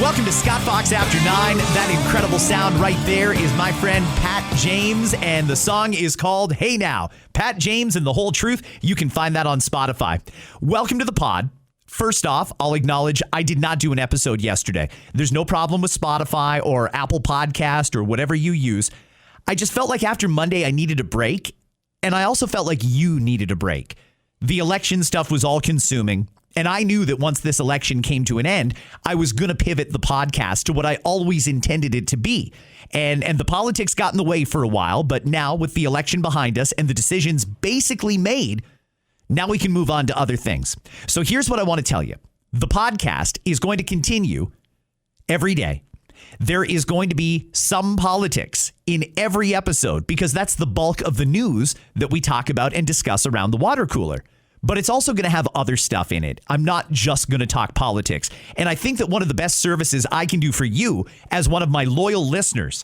Welcome to Scott Fox After 9. That incredible sound right there is my friend Pat James, and the song is called Hey Now. Pat James and the Whole Truth. You can find that on Spotify. Welcome to the pod. First off, I'll acknowledge I did not do an episode yesterday. There's no problem with Spotify or Apple Podcast or whatever you use. I just felt like after Monday I needed a break, and I also felt like you needed a break. The election stuff was all consuming. And I knew that once this election came to an end, I was going to pivot the podcast to what I always intended it to be. And the politics got in the way for a while, but now with the election behind us and the decisions basically made, now we can move on to other things. So here's what I want to tell you. The podcast is going to continue every day. There is going to be some politics in every episode because that's the bulk of the news that we talk about and discuss around the water cooler. But it's also going to have other stuff in it. I'm not just going to talk politics. And I think that one of the best services I can do for you as one of my loyal listeners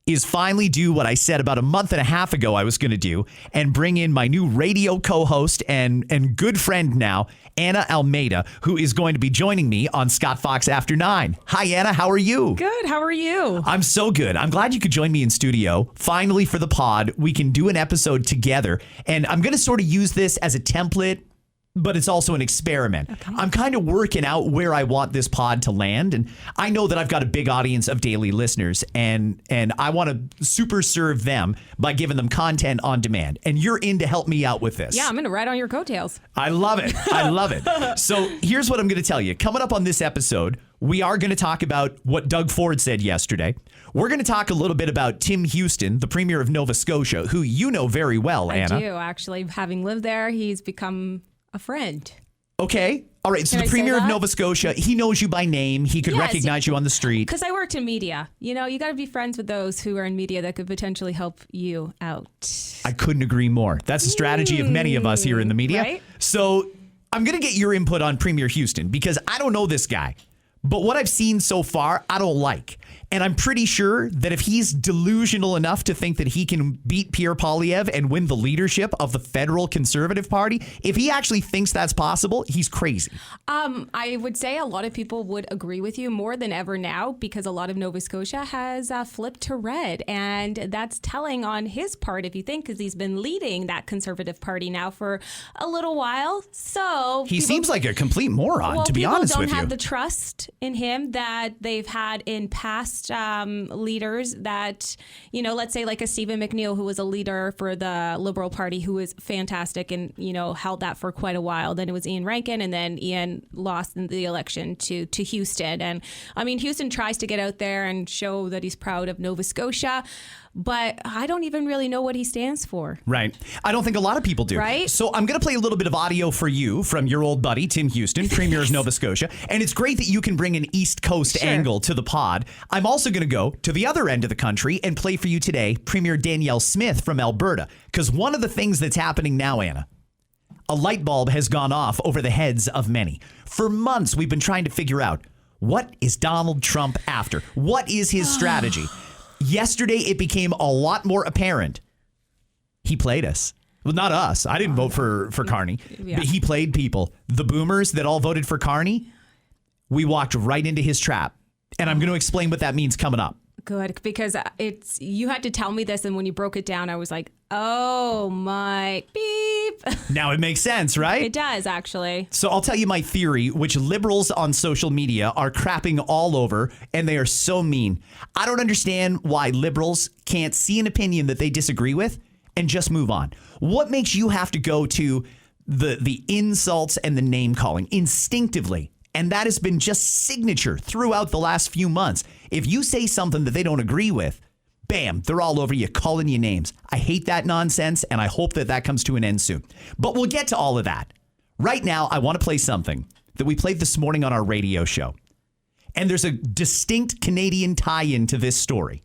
is finally do what I said about a month and a half ago I was going to do and bring in my new radio co-host and good friend now, Anna Almeida, who is going to be joining me on Scott Fox After 9. Hi, Anna. How are you? Good. How are you? I'm so good. I'm glad you could join me in studio. Finally, for the pod, we can do an episode together. And I'm going to sort of use this as a template, but it's also an experiment. Okay. I'm kind of working out where I want this pod to land. And I know that I've got a big audience of daily listeners, and I want to super serve them by giving them content on demand. And you're in to help me out with this. Yeah, I'm going to ride on your coattails. I love it. I love it. So here's what I'm going to tell you. Coming up on this episode, we are going to talk about what Doug Ford said yesterday. We're going to talk a little bit about Tim Houston, the Premier of Nova Scotia, who you know very well, Anna. I do, actually. Having lived there, he's become a friend. Okay. All right. So the Premier of Nova Scotia, he knows you by name. He could recognize you on the street. Because I worked in media. You know, you got to be friends with those who are in media that could potentially help you out. I couldn't agree more. That's a strategy of many of us here in the media. Right? So I'm going to get your input on Premier Houston because I don't know this guy. But what I've seen so far, I don't like. And I'm pretty sure that if he's delusional enough to think that he can beat Pierre Poilievre and win the leadership of the federal Conservative Party, if he actually thinks that's possible, he's crazy. I would say a lot of people would agree with you more than ever now because a lot of Nova Scotia has flipped to red. And that's telling on his part, if you think, because he's been leading that Conservative Party now for a little while. So he seems like a complete moron, to be honest with you. People don't have the trust in him that they've had in past leaders that, you know, let's say like a Stephen McNeil, who was a leader for the Liberal Party, who was fantastic and, you know, held that for quite a while. Then it was Ian Rankin, and then Ian lost in the election to Houston. And I mean, Houston tries to get out there and show that he's proud of Nova Scotia, but I don't even really know what he stands for. Right. I don't think a lot of people do. Right. So I'm going to play a little bit of audio for you from your old buddy, Tim Houston, Premier of Nova Scotia. And it's great that you can bring an East Coast angle to the pod. I'm also going to go to the other end of the country and play for you today, Premier Danielle Smith from Alberta. Because one of the things that's happening now, Anna, a light bulb has gone off over the heads of many. For months, we've been trying to figure out, what is Donald Trump after? What is his strategy? Yesterday, it became a lot more apparent. He played us. Well, not us. I didn't vote for Carney. Yeah. But he played people. The boomers that all voted for Carney, we walked right into his trap. And I'm going to explain what that means coming up. Good, because you had to tell me this, and when you broke it down, I was like, oh my beep. Now it makes sense, right? It does, actually. So I'll tell you my theory, which liberals on social media are crapping all over, and they are so mean. I don't understand why liberals can't see an opinion that they disagree with and just move on. What makes you have to go to the insults and the name calling instinctively? And that has been just signature throughout the last few months. If you say something that they don't agree with, bam, they're all over you, calling you names. I hate that nonsense, and I hope that comes to an end soon. But we'll get to all of that. Right now, I want to play something that we played this morning on our radio show. And there's a distinct Canadian tie-in to this story.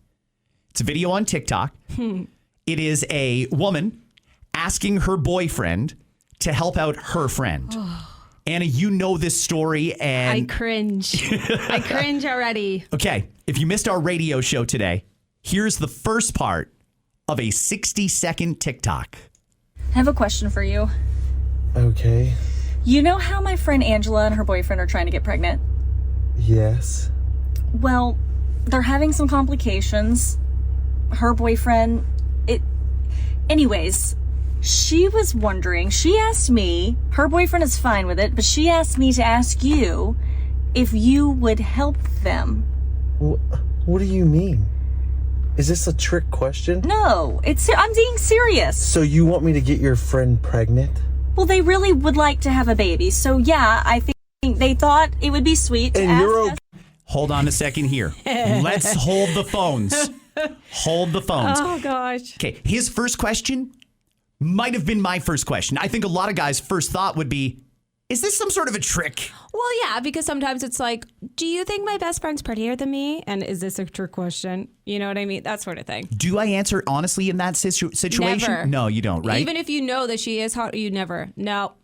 It's a video on TikTok. It is a woman asking her boyfriend to help out her friend. Anna, you know this story, and I cringe. I cringe already. Okay, if you missed our radio show today, here's the first part of a 60-second TikTok. I have a question for you. Okay. You know how my friend Angela and her boyfriend are trying to get pregnant? Yes. Well, they're having some complications. Her boyfriend, anyways, she was wondering, she asked me, her boyfriend is fine with it, but she asked me to ask you if you would help them. What do you mean? Is this a trick question? No, I'm being serious. So you want me to get your friend pregnant? Well, they really would like to have a baby, so yeah, I think they thought it would be sweet to And ask you're us. Hold on a second here. Let's hold the phones. Hold the phones. Oh, gosh. Okay, his first question might have been my first question. I think a lot of guys' first thought would be, is this some sort of a trick? Well, yeah, because sometimes it's like, do you think my best friend's prettier than me? And is this a trick question? You know what I mean? That sort of thing. Do I answer honestly in that situation? Never. No, you don't, right? Even if you know that she is hot, you never. No.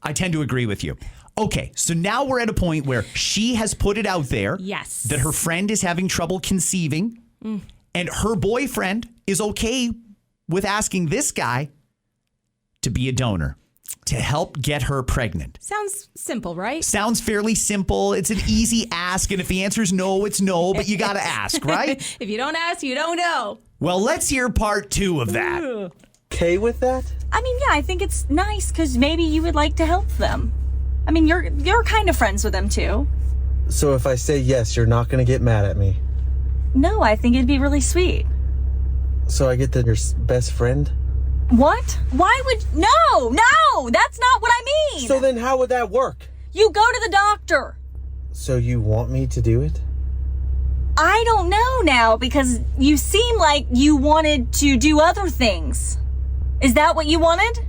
I tend to agree with you. Okay, so now we're at a point where she has put it out there Yes. that her friend is having trouble conceiving, and her boyfriend is okay with asking this guy to be a donor to help get her pregnant. Sounds simple, right? Sounds fairly simple. It's an easy ask, and if the answer is no, it's no, but you got to ask, right? If you don't ask, you don't know. Well, let's hear part 2 of that. Okay with that? I mean, yeah, I think it's nice because maybe you would like to help them. I mean, you're kind of friends with them too. So if I say yes, you're not going to get mad at me? No, I think it'd be really sweet. So I get your best friend? What? Why would... No, that's not what I mean. So then how would that work? You go to the doctor. So you want me to do it? I don't know now because you seem like you wanted to do other things. Is that what you wanted?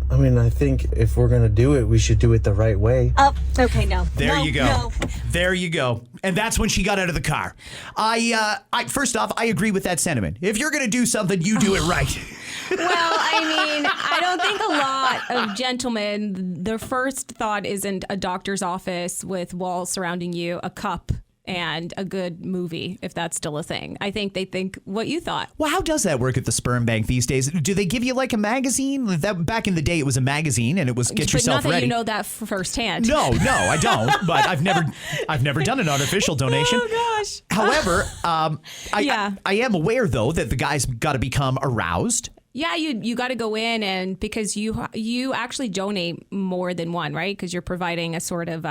I mean, I think if we're going to do it, we should do it the right way. Okay, no. There No, you go. No. There you go. And that's when she got out of the car. First off, I agree with that sentiment. If you're going to do something, you do it right. Well, I mean, I don't think a lot of gentlemen, their first thought isn't a doctor's office with walls surrounding you, a cup, and a good movie, if that's still a thing. I think they think what you thought. Well, how does that work at the sperm bank these days? Do they give you like a magazine? That back in the day, it was a magazine, and it was get yourself But not that ready. you know that firsthand. No, I don't. But I've never done an artificial donation. Oh gosh. However, Yeah. I am aware though that the guy's got to become aroused. Yeah, you got to go in and because you actually donate more than one, right? Because you're providing a sort of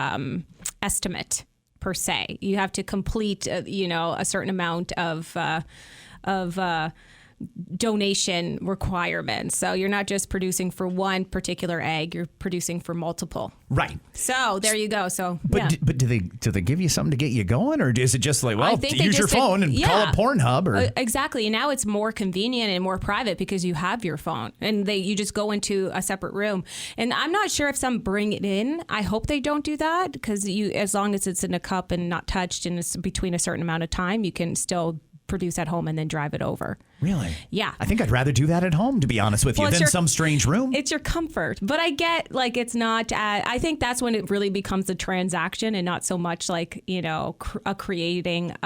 estimate per se. You have to complete, a certain amount of donation requirements. So you're not just producing for one particular egg; you're producing for multiple. Right. So there you go. So, But do they give you something to get you going, or is it just like, well, think they use your just phone and call it Pornhub? Or Exactly. And now it's more convenient and more private because you have your phone and you just go into a separate room. And I'm not sure if some bring it in. I hope they don't do that because as long as it's in a cup and not touched and it's between a certain amount of time, you can still produce at home and then drive it over. Really? Yeah. I think I'd rather do that at home, to be honest with you, Well, than some strange room. It's your comfort. But I get like it's not, I think that's when it really becomes a transaction and not so much like, creating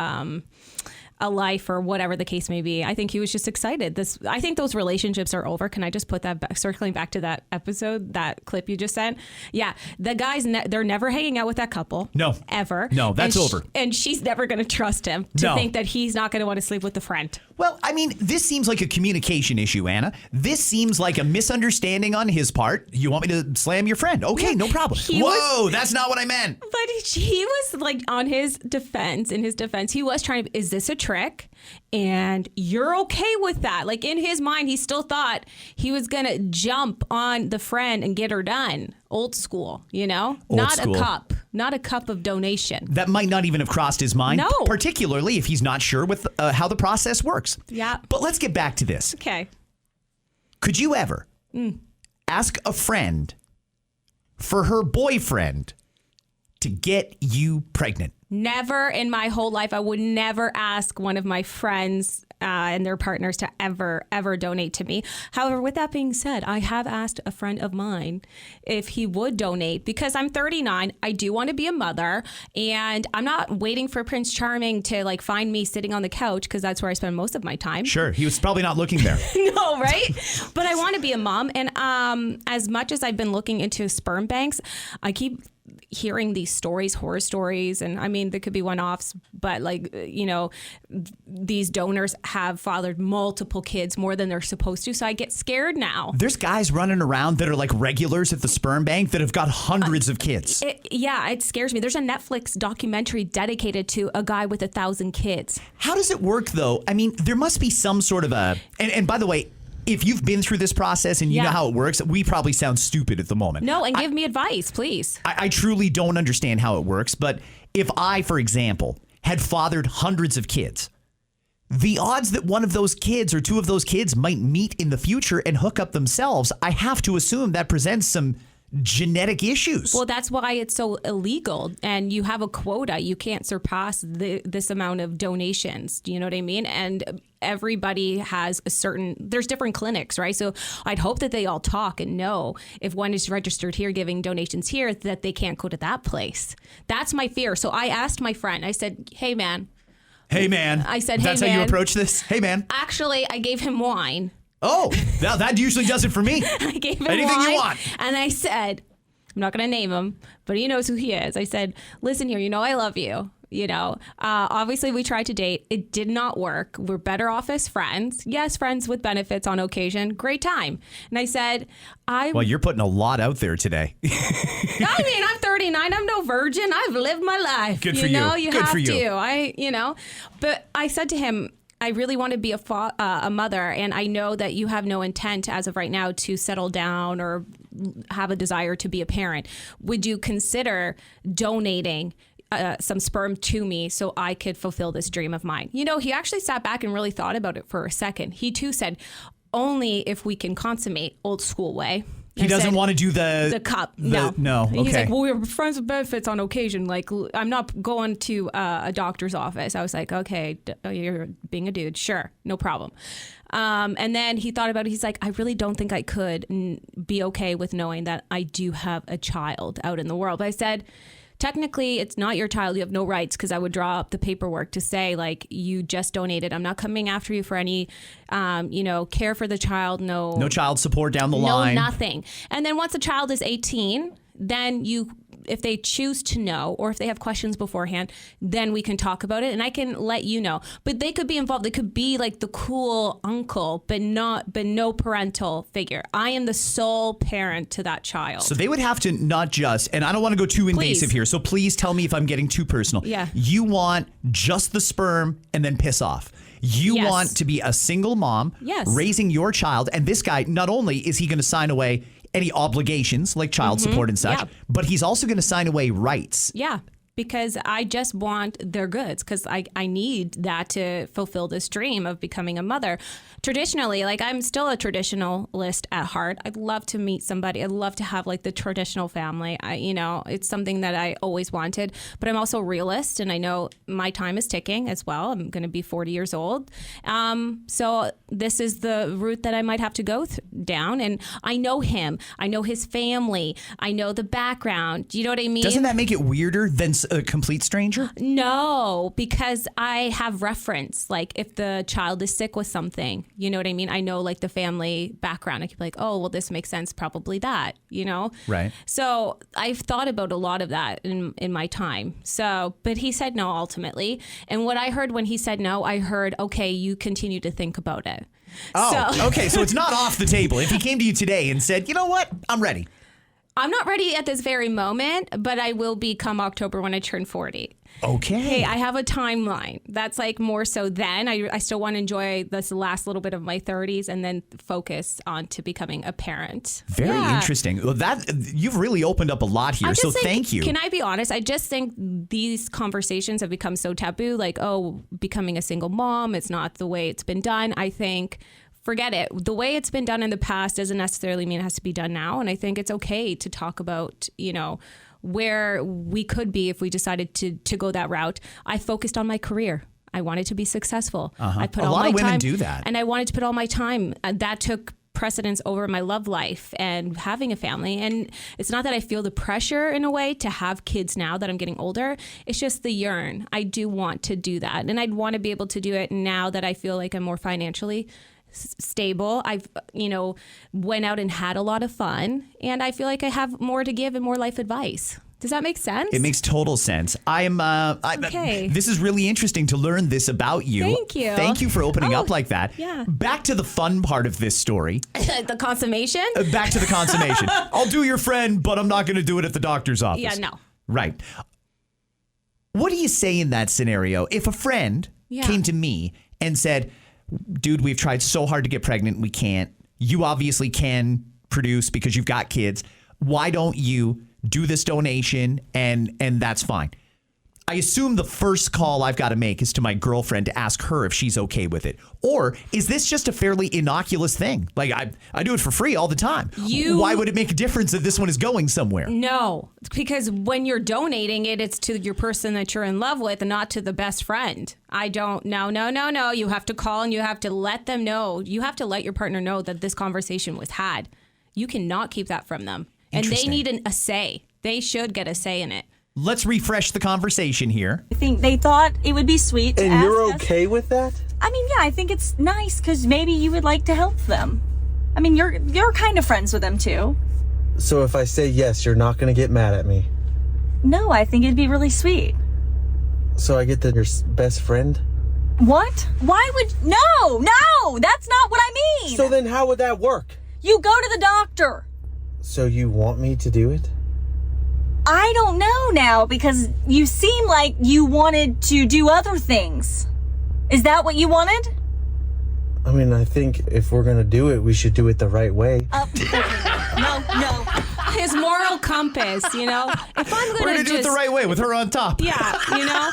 a life or whatever the case may be. I think he was just excited. I think those relationships are over. Can I just put that back, circling back to that episode, that clip you just sent? Yeah. The guys, they're never hanging out with that couple. No. Ever. No, that's over. And she's never going to trust him to think that he's not going to want to sleep with the friend. Well, I mean, this seems like a communication issue, Anna. This seems like a misunderstanding on his part. You want me to slam your friend? Okay, no problem. Whoa, that's not what I meant. But he was like in his defense, he was trying to, is this a trick? And you're okay with that. Like in his mind, he still thought he was going to jump on the friend and get her done. Old school, not a cup of donation. That might not even have crossed his mind. No. Particularly if he's not sure with how the process works. Yeah. But let's get back to this. Okay. Could you ever ask a friend for her boyfriend to get you pregnant? Never in my whole life. I would never ask one of my friends and their partners to ever donate to me. However, with that being said, I have asked a friend of mine if he would donate because I'm 39. I do want to be a mother and I'm not waiting for Prince Charming to like find me sitting on the couch because that's where I spend most of my time. Sure. He was probably not looking there. No, right? But I want to be a mom. And as much as I've been looking into sperm banks, I keep hearing these stories, horror stories, and I mean, there could be one-offs, but like, these donors have fathered multiple kids more than they're supposed to. So I get scared now. There's guys running around that are like regulars at the sperm bank that have got hundreds of kids. It scares me. There's a Netflix documentary dedicated to a guy with 1,000 kids. How does it work, though? I mean, there must be some sort of and by the way, if you've been through this process and you know how it works, we probably sound stupid at the moment. No, and give me advice, please. I truly don't understand how it works. But if I, for example, had fathered hundreds of kids, the odds that one of those kids or two of those kids might meet in the future and hook up themselves, I have to assume that presents some genetic issues. Well, that's why it's so illegal, and you have a quota. You can't surpass this amount of donations. Do you know what I mean? And everybody has there's different clinics, right? So I'd hope that they all talk and know if one is registered here giving donations here, that they can't go to that place. That's my fear. So I asked my friend, I said, hey man. I said, hey man. That's how you approach this? Hey man. Actually, I gave him wine. Oh, that usually does it for me. I gave him anything wine, you want. And I said, I'm not going to name him, but he knows who he is. I said, listen here, I love you. Obviously we tried to date. It did not work. We're better off as friends. Yes, friends with benefits on occasion. Great time. And I said, well, you're putting a lot out there today. I mean, I'm 39. I'm no virgin. I've lived my life. Good for you. You Good have for you. to. But I said to him, I really want to be a mother, and I know that you have no intent as of right now to settle down or have a desire to be a parent. Would you consider donating some sperm to me so I could fulfill this dream of mine? He actually sat back and really thought about it for a second. He too said, only if we can consummate old school way. He doesn't want to do the cup. No. Okay. He's like, well, we're friends with benefits on occasion. Like, I'm not going to a doctor's office. I was like, okay, you're being a dude. Sure. No problem. And then he thought about it. He's like, I really don't think I could be okay with knowing that I do have a child out in the world. But I said, technically, it's not your child. You have no rights, because I would draw up the paperwork to say, like, you just donated. I'm not coming after you for any, care for the child. No child support down the line. No, nothing. And then once the child is 18, then if they choose to know, or if they have questions beforehand, then we can talk about it and I can let you know. But they could be involved. They could be like the cool uncle, but no parental figure. I am the sole parent to that child. So they would have to not just, and I don't want to go too invasive here, so please tell me if I'm getting too personal. Yeah. You want just the sperm and then piss off. You want to be a single mom raising your child, and this guy, not only is he going to sign away any obligations like child support and such, but he's also going to sign away rights. Yeah. Because I just want their goods, because I need that to fulfill this dream of becoming a mother. Traditionally, like, I'm still a traditionalist at heart. I'd love to meet somebody. I'd love to have like the traditional family. It's something that I always wanted, but I'm also a realist, and I know my time is ticking as well. I'm going to be 40 years old. So this is the route that I might have to go down. And I know him. I know his family. I know the background. Do you know what I mean? Doesn't that make it weirder than a complete stranger? No, because I have reference. Like, if the child is sick with something, you know what I mean? I know like the family background. I could be like, oh, well, this makes sense. Probably that, Right. So I've thought about a lot of that in my time. So, but he said no ultimately. And what I heard when he said no, I heard, okay, you continue to think about it. Okay. So it's not off the table. If he came to you today and said, you know what, I'm ready. I'm not ready at this very moment, but I will be come October when I turn 40. Okay. Hey, I have a timeline. That's like more so then. I still want to enjoy this last little bit of my 30s and then focus on to becoming a parent. Very interesting. Well, you've really opened up a lot here, so thank you. Can I be honest? I just think these conversations have become so taboo. Like, oh, becoming a single mom, it's not the way it's been done. I think forget it. The way it's been done in the past doesn't necessarily mean it has to be done now. And I think it's okay to talk about, where we could be if we decided to go that route. I focused on my career. I wanted to be successful. I put a lot of women do that. And I wanted to put all my time. That took precedence over my love life and having a family. And it's not that I feel the pressure in a way to have kids now that I'm getting older. It's just the yearn. I do want to do that. And I'd want to be able to do it now that I feel like I'm more financially stable. I've, went out and had a lot of fun, and I feel like I have more to give and more life advice Does that make sense? It makes total sense. Okay. This is really interesting to learn this about you. Thank you. Thank you for opening up like that. Yeah. Back to the fun part of this story. The consummation? Back to the consummation. I'll do your friend, but I'm not going to do it at the doctor's office. Yeah, no. Right. What do you say in that scenario? If a friend came to me and said, dude, we've tried so hard to get pregnant, we can't. You obviously can produce because you've got kids. Why don't you do this donation and that's fine? I assume the first call I've got to make is to my girlfriend to ask her if she's okay with it. Or is this just a fairly innocuous thing? Like I do it for free all the time. Why would it make a difference that this one is going somewhere? No, because when you're donating it, it's to your person that you're in love with and not to the best friend. No. You have to call and you have to let them know. You have to let your partner know that this conversation was had. You cannot keep that from them. And they need a say. They should get a say in it. Let's refresh the conversation here. I think they thought it would be sweet to And ask you're us. okay with that? I mean, yeah, I think it's nice because maybe you would like to help them. I mean, you're kind of friends with them too. So if I say yes, you're not going to get mad at me. No, I think it'd be really sweet. So I get your best friend? What? Why would... No, that's not what I mean. So then how would that work? You go to the doctor. So you want me to do it? I don't know now because you seem like you wanted to do other things. Is that what you wanted? I mean, I think if we're going to do it, we should do it the right way. No. His moral compass, you know. If I'm We're going going to do it the right way with her on top. Yeah, you know,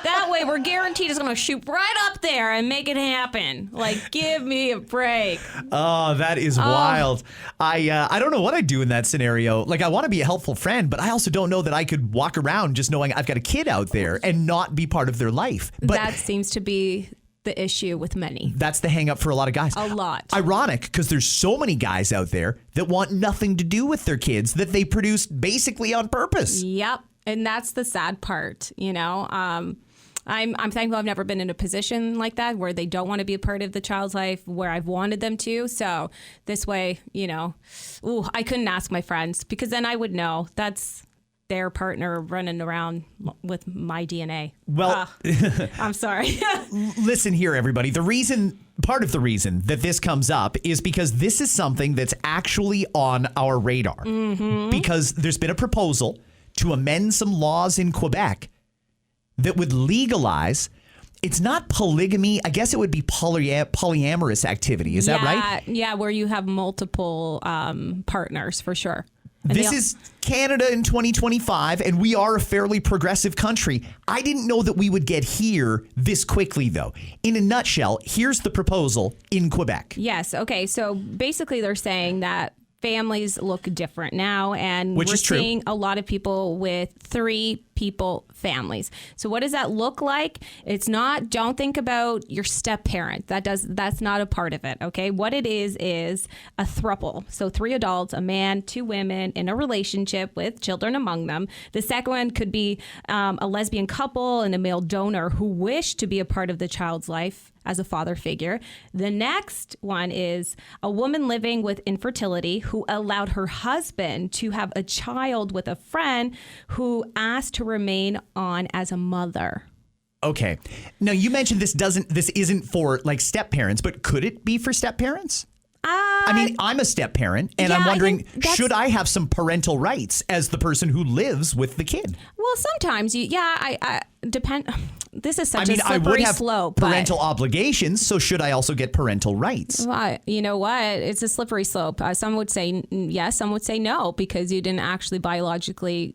that way we're guaranteed it's going to shoot right up there and make it happen. Like, give me a break. Oh, that is wild. I don't know what I'd do in that scenario. Like, I want to be a helpful friend, but I also don't know that I could walk around just knowing I've got a kid out there and not be part of their life. But that seems to be the issue with many. that's the hang up for a lot of guys. A lot. Ironic, because there's so many guys out there that want nothing to do with their kids that they produce basically on purpose. Yep. And that's the sad part, you know. I'm thankful I've never been in a position like that where they don't want to be a part of the child's life where I've wanted them to. So this way, you know, I couldn't ask my friends because then I would know that's their partner running around with my DNA. Well, I'm sorry. listen here, everybody. Part of the reason that this comes up is because this is something that's actually on our radar. Mm-hmm. Because there's been a proposal to amend some laws in Quebec that would legalize. It's not polygamy. I guess it would be polyamorous activity. Is that right? Yeah, where you have multiple partners for sure. This is Canada in 2025, and we are a fairly progressive country. I didn't know that we would get here this quickly, though. In a nutshell, here's the proposal in Quebec. Yes. Okay. So basically, they're saying that families look different now, and Which we're is true. seeing a lot of people with 3 people families. So what does that look like? It's not, don't think about your step parent. That's not a part of it. Okay. What it is a throuple. So 3 adults, a man, 2 women in a relationship with children among them. The second one could be a lesbian couple and a male donor who wish to be a part of the child's life as a father figure. The next one is a woman living with infertility who allowed her husband to have a child with a friend who asked to remain on as a mother. Okay. Now, you mentioned this isn't for like step parents, but could it be for step parents? I mean, I'm a step parent, and I'm wondering, should I have some parental rights as the person who lives with the kid? Well, sometimes I depend. This is such a I would slippery have slope. parental obligations, so should I also get parental rights? Well, you know what? It's a slippery slope. Some would say yes, some would say no, because you didn't actually biologically,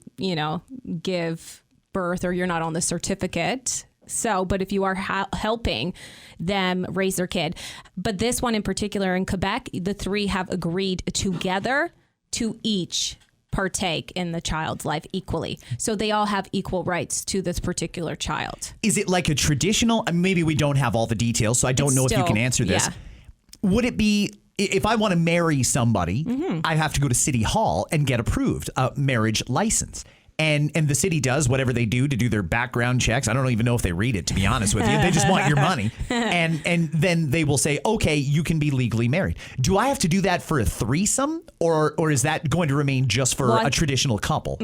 give birth, or you're not on the certificate. So, but if you are helping them raise their kid. But this one in particular in Quebec, the 3 have agreed together to each partake in the child's life equally. So they all have equal rights to this particular child. Is it like a traditional, maybe we don't have all the details, so I don't know if you can answer this. Yeah. Would it be, if I want to marry somebody, I have to go to City Hall and get approved a marriage license. And the city does whatever they do to do their background checks. I don't even know if they read it, to be honest with you. They just want your money. And then they will say, okay, you can be legally married. Do I have to do that for a threesome, or is that going to remain just for a traditional couple?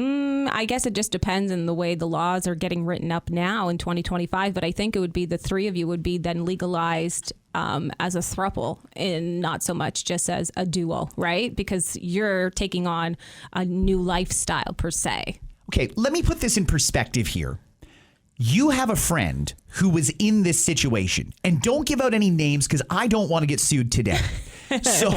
I guess it just depends on the way the laws are getting written up now in 2025. But I think it would be the three of you would be then legalized as a throuple and not so much just as a duo, right? Because you're taking on a new lifestyle per se. Okay, let me put this in perspective here. You have a friend who was in this situation, and don't give out any names because I don't want to get sued today. So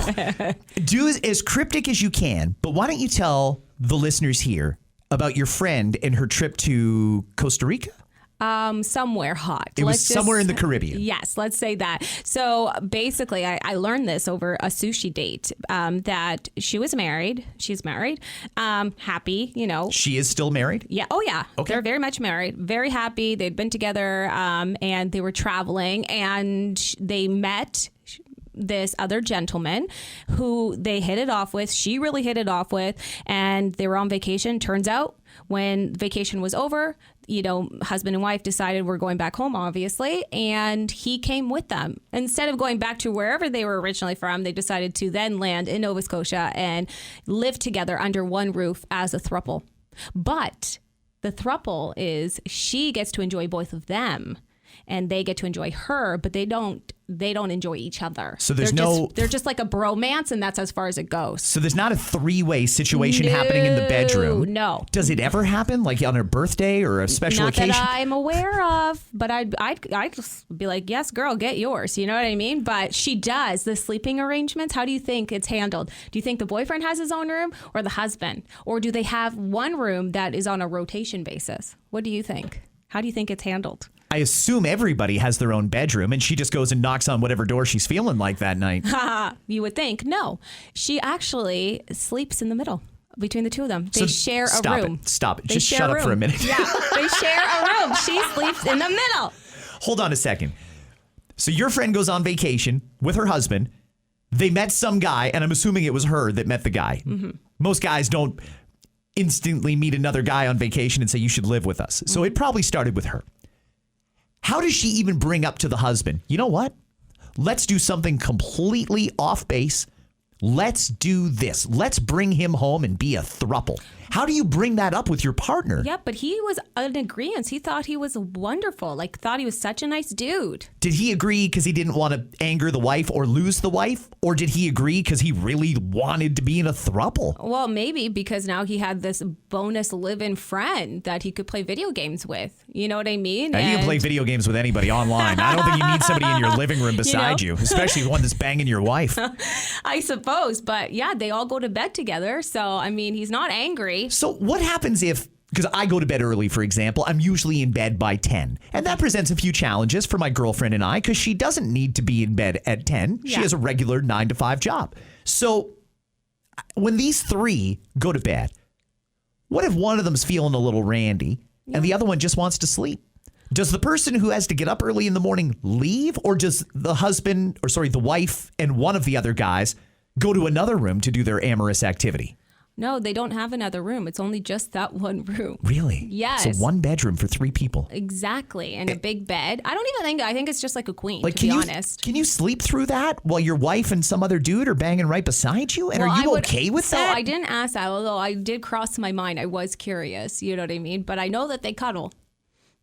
do as cryptic as you can, but why don't you tell the listeners here about your friend and her trip to Costa Rica? Somewhere hot. It was somewhere in the Caribbean. Yes, let's say that. So basically, I learned this over a sushi date, that she was married. She's married, happy, you know. She is still married? Yeah. Oh, yeah. Okay. They're very much married, very happy. They'd been together and they were traveling and they met this other gentleman who they hit it off with. She really hit it off with, and they were on vacation. Turns out when vacation was over, you know, husband and wife decided we're going back home, obviously, and he came with them. Instead of going back to wherever they were originally from, they decided to then land in Nova Scotia and live together under one roof as a throuple. But the throuple is she gets to enjoy both of them, and they get to enjoy her, but they don't enjoy each other. So they're just like a bromance, and that's as far as it goes. So there's not a three-way situation happening in the bedroom. No. Does it ever happen, like on a birthday or a special occasion? Not that I'm aware of, but I'd just be like, yes, girl, get yours. You know what I mean? But she does. The sleeping arrangements, how do you think it's handled? Do you think the boyfriend has his own room or the husband? Or do they have one room that is on a rotation basis? What do you think? How do you think it's handled? I assume everybody has their own bedroom and she just goes and knocks on whatever door she's feeling like that night. You would think. No. She actually sleeps in the middle between the two of them. They share a room. Stop it. Just shut up for a minute. Yeah, they share a room. She sleeps in the middle. Hold on a second. So your friend goes on vacation with her husband. They met some guy, and I'm assuming it was her that met the guy. Mm-hmm. Most guys don't instantly meet another guy on vacation and say, you should live with us. Mm-hmm. So it probably started with her. How does she even bring up to the husband, you know what? Let's do something completely off base. Let's do this. Let's bring him home and be a throuple. How do you bring that up with your partner? Yeah, but he was in agreement. He thought he was wonderful, thought he was such a nice dude. Did he agree because he didn't want to anger the wife or lose the wife? Or did he agree because he really wanted to be in a throuple? Well, maybe because now he had this bonus live-in friend that he could play video games with. You know what I mean? Now, you can play video games with anybody online. I don't think you need somebody in your living room beside you, especially one that's banging your wife. I suppose. But yeah, they all go to bed together. So, I mean, he's not angry. So what happens if, because I go to bed early, for example, I'm usually in bed by 10. And that presents a few challenges for my girlfriend and I, because she doesn't need to be in bed at 10. Yeah. She has a regular 9 to 5 job. So when these three go to bed, what if one of them's feeling a little randy and the other one just wants to sleep? Does the person who has to get up early in the morning leave, or does the wife and one of the other guys go to another room to do their amorous activity? No, they don't have another room. It's only just that one room. Really? Yes. So one bedroom for 3 people. Exactly. And a big bed. I think it's just like a queen, to be honest. Can you sleep through that while your wife and some other dude are banging right beside you? And are you okay with that? So I didn't ask that, although I did cross my mind. I was curious, you know what I mean? But I know that they cuddle.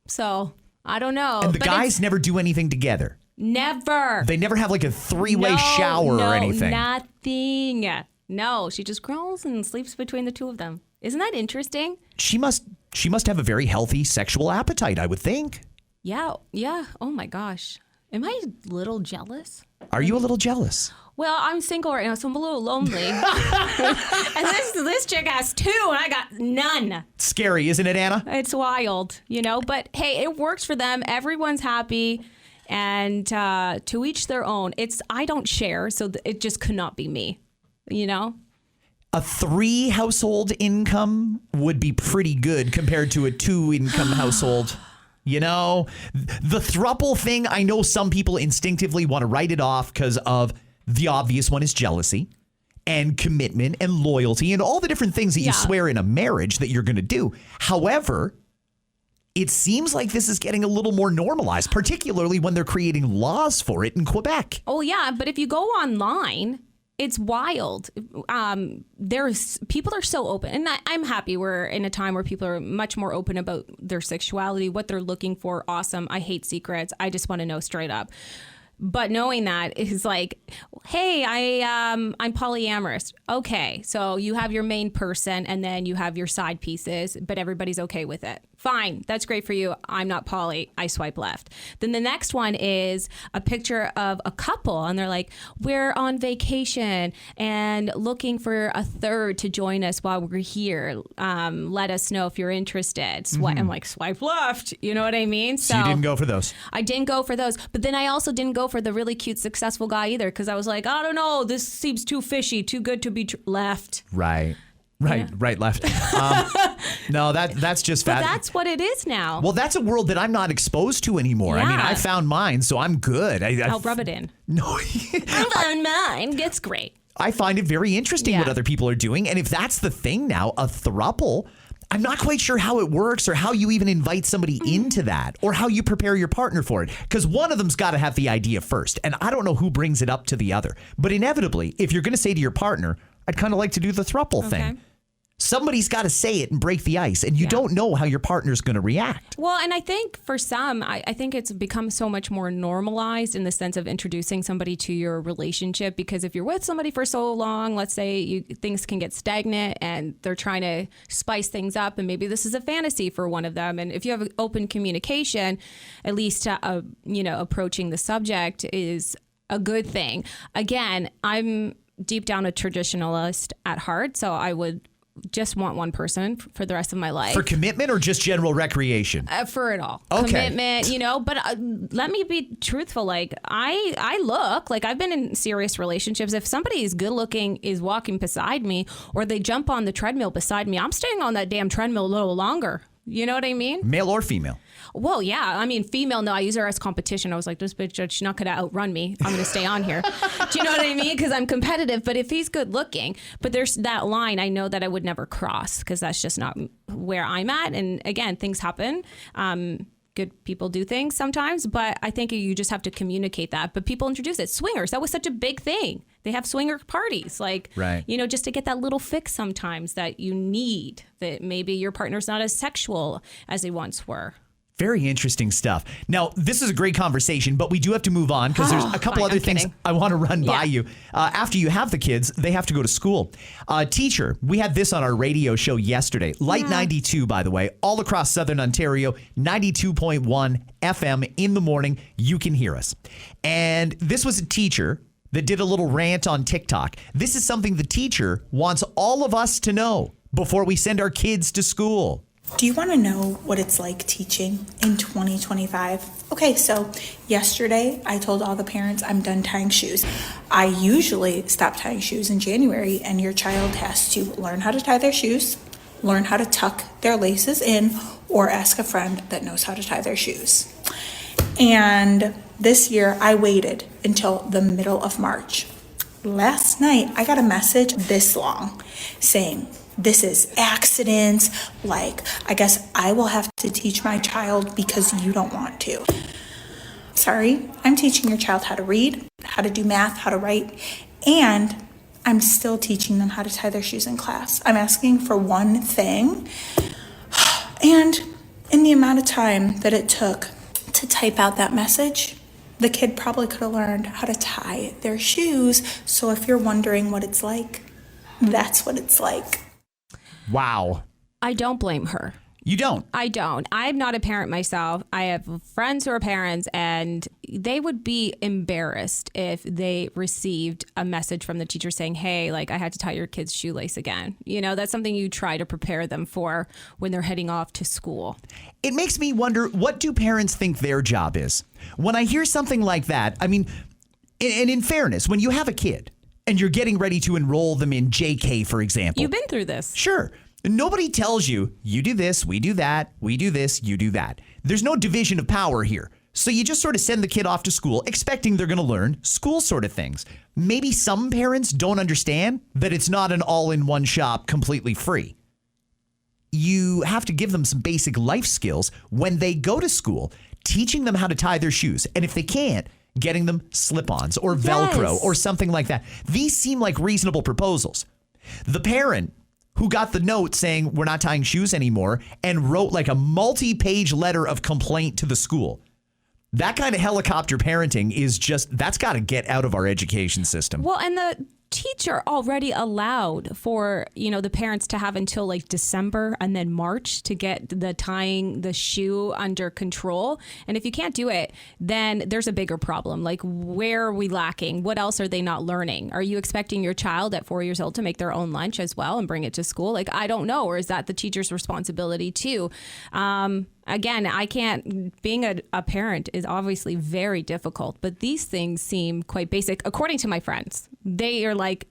So I don't know. And the guys never do anything together? Never. They never have like a 3-way shower or anything? Nothing. No, she just crawls and sleeps between the two of them. Isn't that interesting? She must have a very healthy sexual appetite, I would think. Yeah. Oh my gosh. Am I a little jealous? Are you a little jealous? Well, I'm single right now, so I'm a little lonely. And this chick has 2, and I got none. Scary, isn't it, Anna? It's wild, But hey, it works for them. Everyone's happy. And to each their own. I don't share, so it just could not be me. A 3 household income would be pretty good compared to a 2 income household. The throuple thing, I know some people instinctively want to write it off because of the obvious one is jealousy and commitment and loyalty and all the different things that you swear in a marriage that you're going to do. However, it seems like this is getting a little more normalized, particularly when they're creating laws for it in Quebec. Oh, yeah. But if you go online, it's wild. There's people are so open, and I'm happy we're in a time where people are much more open about their sexuality, what they're looking for. Awesome. I hate secrets. I just want to know straight up. But knowing that is like, hey, I'm polyamorous. Okay, so you have your main person and then you have your side pieces, but everybody's okay with it. Fine, that's great for you. I'm not poly. I swipe left. Then the next one is a picture of a couple, and they're like, we're on vacation and looking for a third to join us while we're here. Let us know if you're interested. I'm like, swipe left. You know what I mean? So you didn't go for those. I didn't go for those. But then I also didn't go for the really cute, successful guy either, because I was like, I don't know. This seems too fishy, too good to be left. Right. Right, left. No, that's just fat. But that's what it is now. Well, that's a world that I'm not exposed to anymore. Yeah. I mean, I found mine, so I'm good. I'll rub it in. No. I found mine. It's great. I find it very interesting what other people are doing. And if that's the thing now, a throuple, I'm not quite sure how it works or how you even invite somebody into that or how you prepare your partner for it. Because one of them's got to have the idea first. And I don't know who brings it up to the other. But inevitably, if you're going to say to your partner, I'd kind of like to do the throuple thing. Somebody's got to say it and break the ice, and you don't know how your partner's going to react. Well, and I think for some, I think it's become so much more normalized in the sense of introducing somebody to your relationship, because if you're with somebody for so long, let's say things can get stagnant and they're trying to spice things up, and maybe this is a fantasy for one of them. And if you have open communication, at least approaching the subject is a good thing. Again, I'm deep down a traditionalist at heart, so I would just want one person for the rest of my life. For commitment or just general recreation? For it all. Okay. Commitment, but let me be truthful. Like, I look, like I've been in serious relationships. If somebody is good looking, is walking beside me, or they jump on the treadmill beside me, I'm staying on that damn treadmill a little longer. You know what I mean? Male or female? Well, yeah. I mean, female, no, I use her as competition. I was like, this bitch, she's not going to outrun me. I'm going to stay on here. Do you know what I mean? Because I'm competitive. But if he's good looking, but there's that line I know that I would never cross, because that's just not where I'm at. And again, things happen. Good people do things sometimes, but I think you just have to communicate that. But people introduce it. Swingers, that was such a big thing. They have swinger parties, like, just to get that little fix sometimes that you need, that maybe your partner's not as sexual as they once were. Very interesting stuff. Now, this is a great conversation, but we do have to move on because there's a couple other things I want to run by you. After you have the kids, they have to go to school. Teacher, we had this on our radio show yesterday. Light 92, by the way, all across Southern Ontario, 92.1 FM in the morning. You can hear us. And this was a teacher that did a little rant on TikTok. This is something the teacher wants all of us to know before we send our kids to school. Do you want to know what it's like teaching in 2025? Okay, so yesterday I told all the parents I'm done tying shoes. I usually stop tying shoes in January, and your child has to learn how to tie their shoes, learn how to tuck their laces in, or ask a friend that knows how to tie their shoes. And this year I waited until the middle of March. Last night I got a message this long saying, this is accidents, like, I guess I will have to teach my child because you don't want to. Sorry, I'm teaching your child how to read, how to do math, how to write, and I'm still teaching them how to tie their shoes in class. I'm asking for one thing, and in the amount of time that it took to type out that message, the kid probably could have learned how to tie their shoes. So if you're wondering what it's like, that's what it's like. Wow. I don't blame her. You don't? I don't. I'm not a parent myself. I have friends who are parents, and they would be embarrassed if they received a message from the teacher saying, hey, like, I had to tie your kid's shoelace again. That's something you try to prepare them for when they're heading off to school. It makes me wonder, what do parents think their job is? When I hear something like that, I mean, and in fairness, when you have a kid and you're getting ready to enroll them in JK, for example. You've been through this. Sure. Nobody tells you, you do this, we do that, we do this, you do that. There's no division of power here. So you just sort of send the kid off to school expecting they're going to learn school sort of things. Maybe some parents don't understand that it's not an all-in-one shop completely free. You have to give them some basic life skills when they go to school, teaching them how to tie their shoes. And if they can't, getting them slip-ons or Velcro Yes. or something like that. These seem like reasonable proposals. The parent who got the note saying we're not tying shoes anymore and wrote like a multi-page letter of complaint to the school. That kind of helicopter parenting is just, that's got to get out of our education system. Well, and the teacher already allowed for, the parents to have until like December and then March to get the tying the shoe under control. And if you can't do it, then there's a bigger problem. Like, where are we lacking? What else are they not learning? Are you expecting your child at 4 years old to make their own lunch as well and bring it to school? Like, I don't know. Or is that the teacher's responsibility too? Again, being a parent is obviously very difficult, but these things seem quite basic. According to my friends, they are like,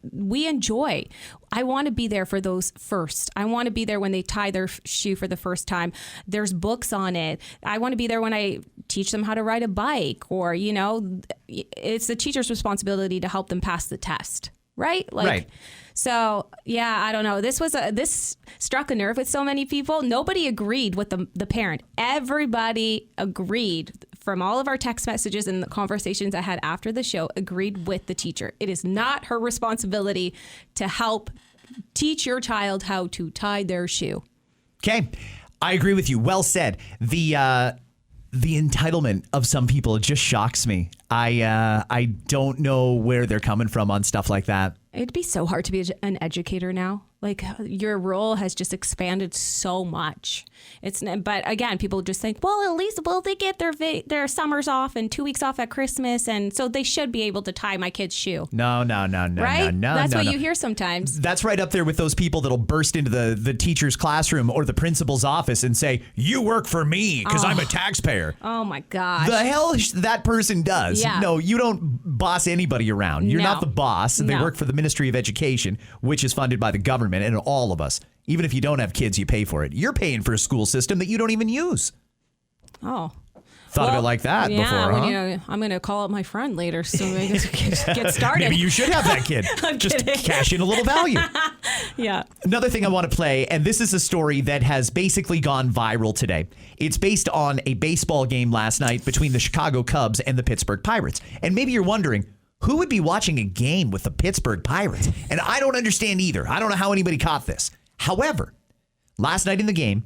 I want to be there for those first. I want to be there when they tie their shoe for the first time. There's books on it. I want to be there when I teach them how to ride a bike, or, it's the teacher's responsibility to help them pass the test. Right? Right. So, yeah, I don't know. This struck a nerve with so many people. Nobody agreed with the parent. Everybody agreed, from all of our text messages and the conversations I had after the show, agreed with the teacher. It is not her responsibility to help teach your child how to tie their shoe. Okay. I agree with you. Well said. The entitlement of some people just shocks me. I don't know where they're coming from on stuff like that. It'd be so hard to be an educator now. Like, your role has just expanded so much. But again, people just think, well, at least they get their summers off and 2 weeks off at Christmas, and so they should be able to tie my kid's shoe. No, Right? no. That's what you hear sometimes. That's right up there with those people that'll burst into the teacher's classroom or the principal's office and say, you work for me because I'm a taxpayer. Oh my gosh. The hell that person does. Yeah. No, you don't boss anybody around. You're No. not the boss. They No. work for the Ministry of Education, which is funded by the government and all of us. Even if you don't have kids, you pay for it. You're paying for a school system that you don't even use. Oh. Thought of it like that before, huh? I'm going to call up my friend later so we can get started. Maybe you should have that kid. Just cash in a little value. Yeah. Another thing I want to play, and this is a story that has basically gone viral today. It's based on a baseball game last night between the Chicago Cubs and the Pittsburgh Pirates. And maybe you're wondering, who would be watching a game with the Pittsburgh Pirates? And I don't understand either. I don't know how anybody caught this. However, last night in the game,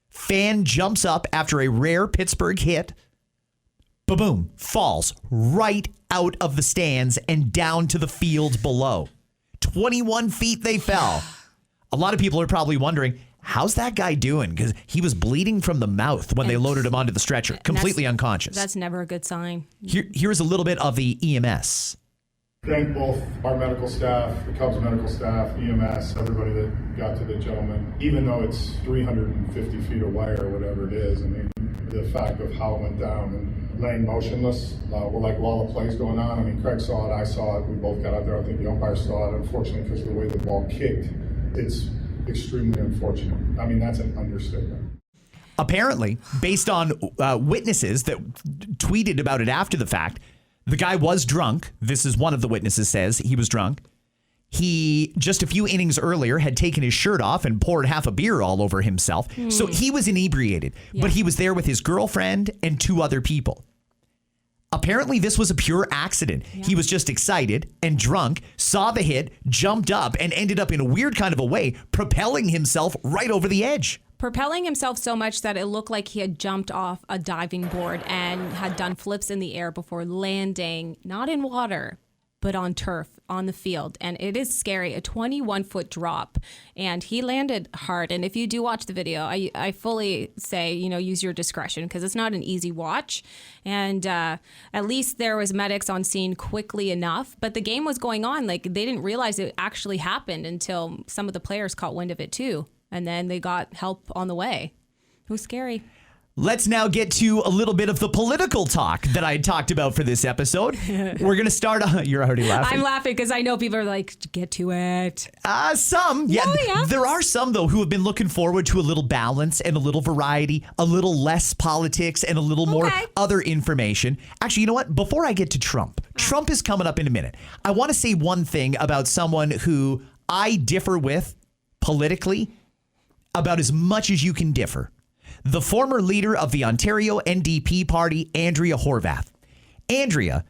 fan jumps up after a rare Pittsburgh hit. Ba-boom, falls right out of the stands and down to the field below. 21 feet they fell. A lot of people are probably wondering, how's that guy doing? Because he was bleeding from the mouth when they loaded him onto the stretcher, completely unconscious. That's never a good sign. Here's a little bit of the EMS. Thank both our medical staff, the Cubs medical staff, EMS, everybody that got to the gentleman. Even though it's 350 feet of wire or whatever it is, I mean, the fact of how it went down and laying motionless, we're like all the plays going on. I mean, Craig saw it, I saw it, we both got out there. I think the umpire saw it. Unfortunately, because of the way the ball kicked, it's extremely unfortunate. I mean, that's an understatement. Apparently, based on witnesses that tweeted about it after the fact, the guy was drunk. This is one of the witnesses says he was drunk. He, just a few innings earlier, had taken his shirt off and poured half a beer all over himself. So he was inebriated, but he was there with his girlfriend and two other people. Apparently, this was a pure accident. Yeah. He was just excited and drunk, saw the hit, jumped up, and ended up in a weird kind of a way, propelling himself right over the edge. Propelling himself so much that it looked like he had jumped off a diving board and had done flips in the air before landing, not in water, but on turf on the field. And it is scary, a 21-foot drop. And he landed hard. And if you do watch the video, I fully say, use your discretion because it's not an easy watch. And at least there was medics on scene quickly enough. But the game was going on. Like, they didn't realize it actually happened until some of the players caught wind of it too. And then they got help on the way. It was scary. Let's now get to a little bit of the political talk that I talked about for this episode. We're going to start. You're already laughing. I'm laughing because I know people are like, get to it. Some. Yeah. Oh, yeah. There are some, though, who have been looking forward to a little balance and a little variety, a little less politics and a little more other information. Actually, you know what? Before I get to Trump is coming up in a minute. I want to say one thing about someone who I differ with politically about as much as you can differ. The former leader of the Ontario NDP party, Andrea Horwath. Andrea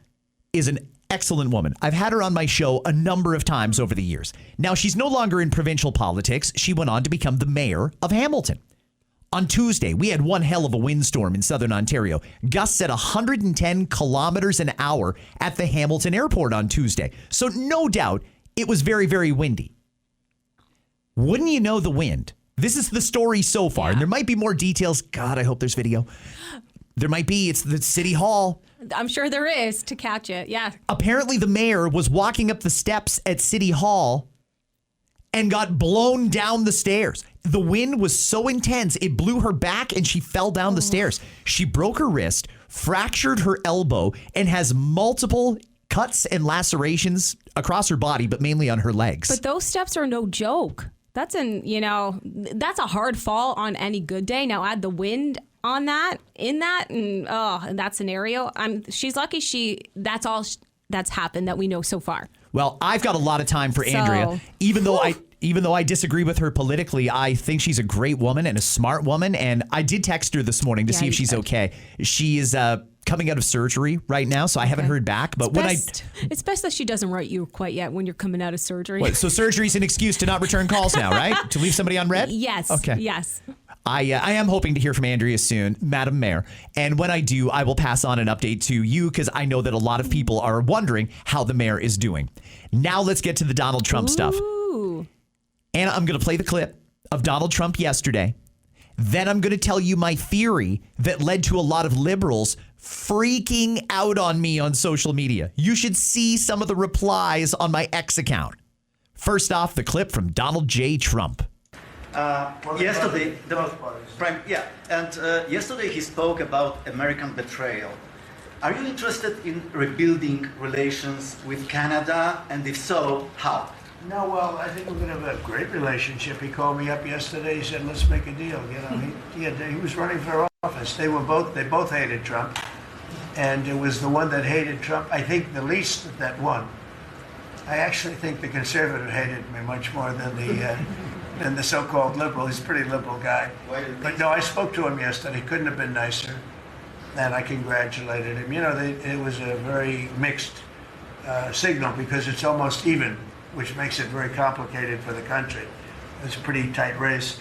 is an excellent woman. I've had her on my show a number of times over the years. Now, she's no longer in provincial politics. She went on to become the mayor of Hamilton. On Tuesday, we had one hell of a windstorm in southern Ontario. Gusts at 110 kilometers an hour at the Hamilton airport on Tuesday. So no doubt it was very, very windy. Wouldn't you know the wind? This is the story so far. And there might be more details. God, I hope there's video. There might be. It's the City Hall. I'm sure there is to catch it. Yeah. Apparently, the mayor was walking up the steps at City Hall and got blown down the stairs. The wind was so intense, it blew her back and she fell down the stairs. She broke her wrist, fractured her elbow, and has multiple cuts and lacerations across her body, but mainly on her legs. But those steps are no joke. That's that's a hard fall on any good day. Now add the wind on that, in that scenario. She's lucky that's all that's happened that we know so far. Well, I've got a lot of time for Andrea. Even though I disagree with her politically, I think she's a great woman and a smart woman. And I did text her this morning to see if she's okay. She is coming out of surgery right now, so I haven't heard back. But it's best that she doesn't write you quite yet when you're coming out of surgery. So surgery's an excuse to not return calls now, right? To leave somebody on red? Yes. Okay. Yes. I am hoping to hear from Andrea soon, Madam Mayor. And when I do, I will pass on an update to you because I know that a lot of people are wondering how the mayor is doing. Now let's get to the Donald Trump stuff. And I'm going to play the clip of Donald Trump yesterday. Then I'm going to tell you my theory that led to a lot of liberals freaking out on me on social media. You should see some of the replies on my X account. First off, the clip from Donald J. Trump. Yesterday, yesterday he spoke about American betrayal. Are you interested in rebuilding relations with Canada, and if so, how? No, well, I think we're going to have a great relationship. He called me up yesterday. He said, "Let's make a deal." You know, he was running for office. They both hated Trump, and it was the one that hated Trump, I think, the least that won. I actually think the conservative hated me much more than the so-called liberal. He's a pretty liberal guy. But no, I spoke to him yesterday. Couldn't have been nicer, and I congratulated him. You know, it was a very mixed signal because it's almost even, which makes it very complicated for the country. It's a pretty tight race,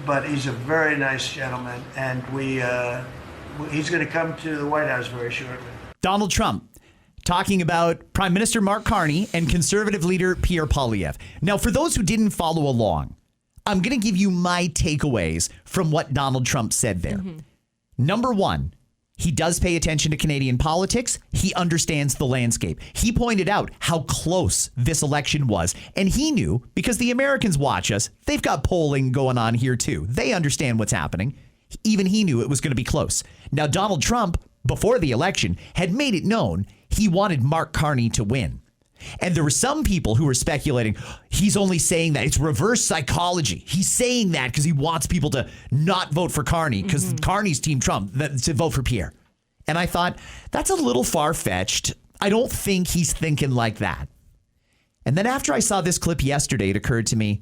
but he's a very nice gentleman, and he's going to come to the White House very shortly. Donald Trump talking about Prime Minister Mark Carney and conservative leader Pierre Poilievre. Now, for those who didn't follow along, I'm going to give you my takeaways from what Donald Trump said there. Number one, he does pay attention to Canadian politics. He understands the landscape. He pointed out how close this election was. And he knew, because the Americans watch us, they've got polling going on here too. They understand what's happening. Even he knew it was going to be close. Now, Donald Trump, before the election, had made it known he wanted Mark Carney to win. And there were some people who were speculating, he's only saying that. It's reverse psychology. He's saying that because he wants people to not vote for Carney because Carney's Team Trump, to vote for Pierre. And I thought, that's a little far-fetched. I don't think he's thinking like that. And then after I saw this clip yesterday, it occurred to me,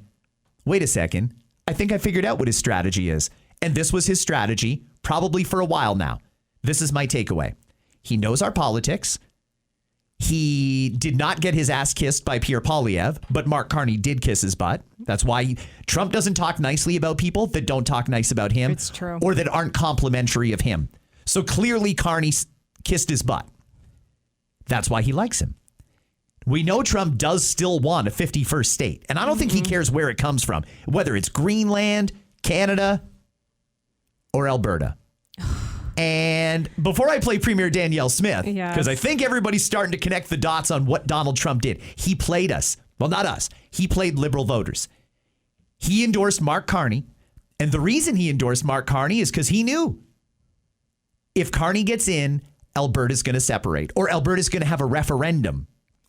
wait a second. I think I figured out what his strategy is. And this was his strategy, probably for a while now. This is my takeaway. He knows our politics. He did not get his ass kissed by Pierre Poilievre, but Mark Carney did kiss his butt. That's why Trump doesn't talk nicely about people that don't talk nice about him. It's true. Or that aren't complimentary of him. So clearly Carney kissed his butt. That's why he likes him. We know Trump does still want a 51st state. And I don't think he cares where it comes from, whether it's Greenland, Canada, or Alberta. And before I play Premier Danielle Smith, because I think everybody's starting to connect the dots on what Donald Trump did. He played us. Well, not us. He played liberal voters. He endorsed Mark Carney. And the reason he endorsed Mark Carney is because he knew if Carney gets in, Alberta's going to separate, or Alberta's going to have a referendum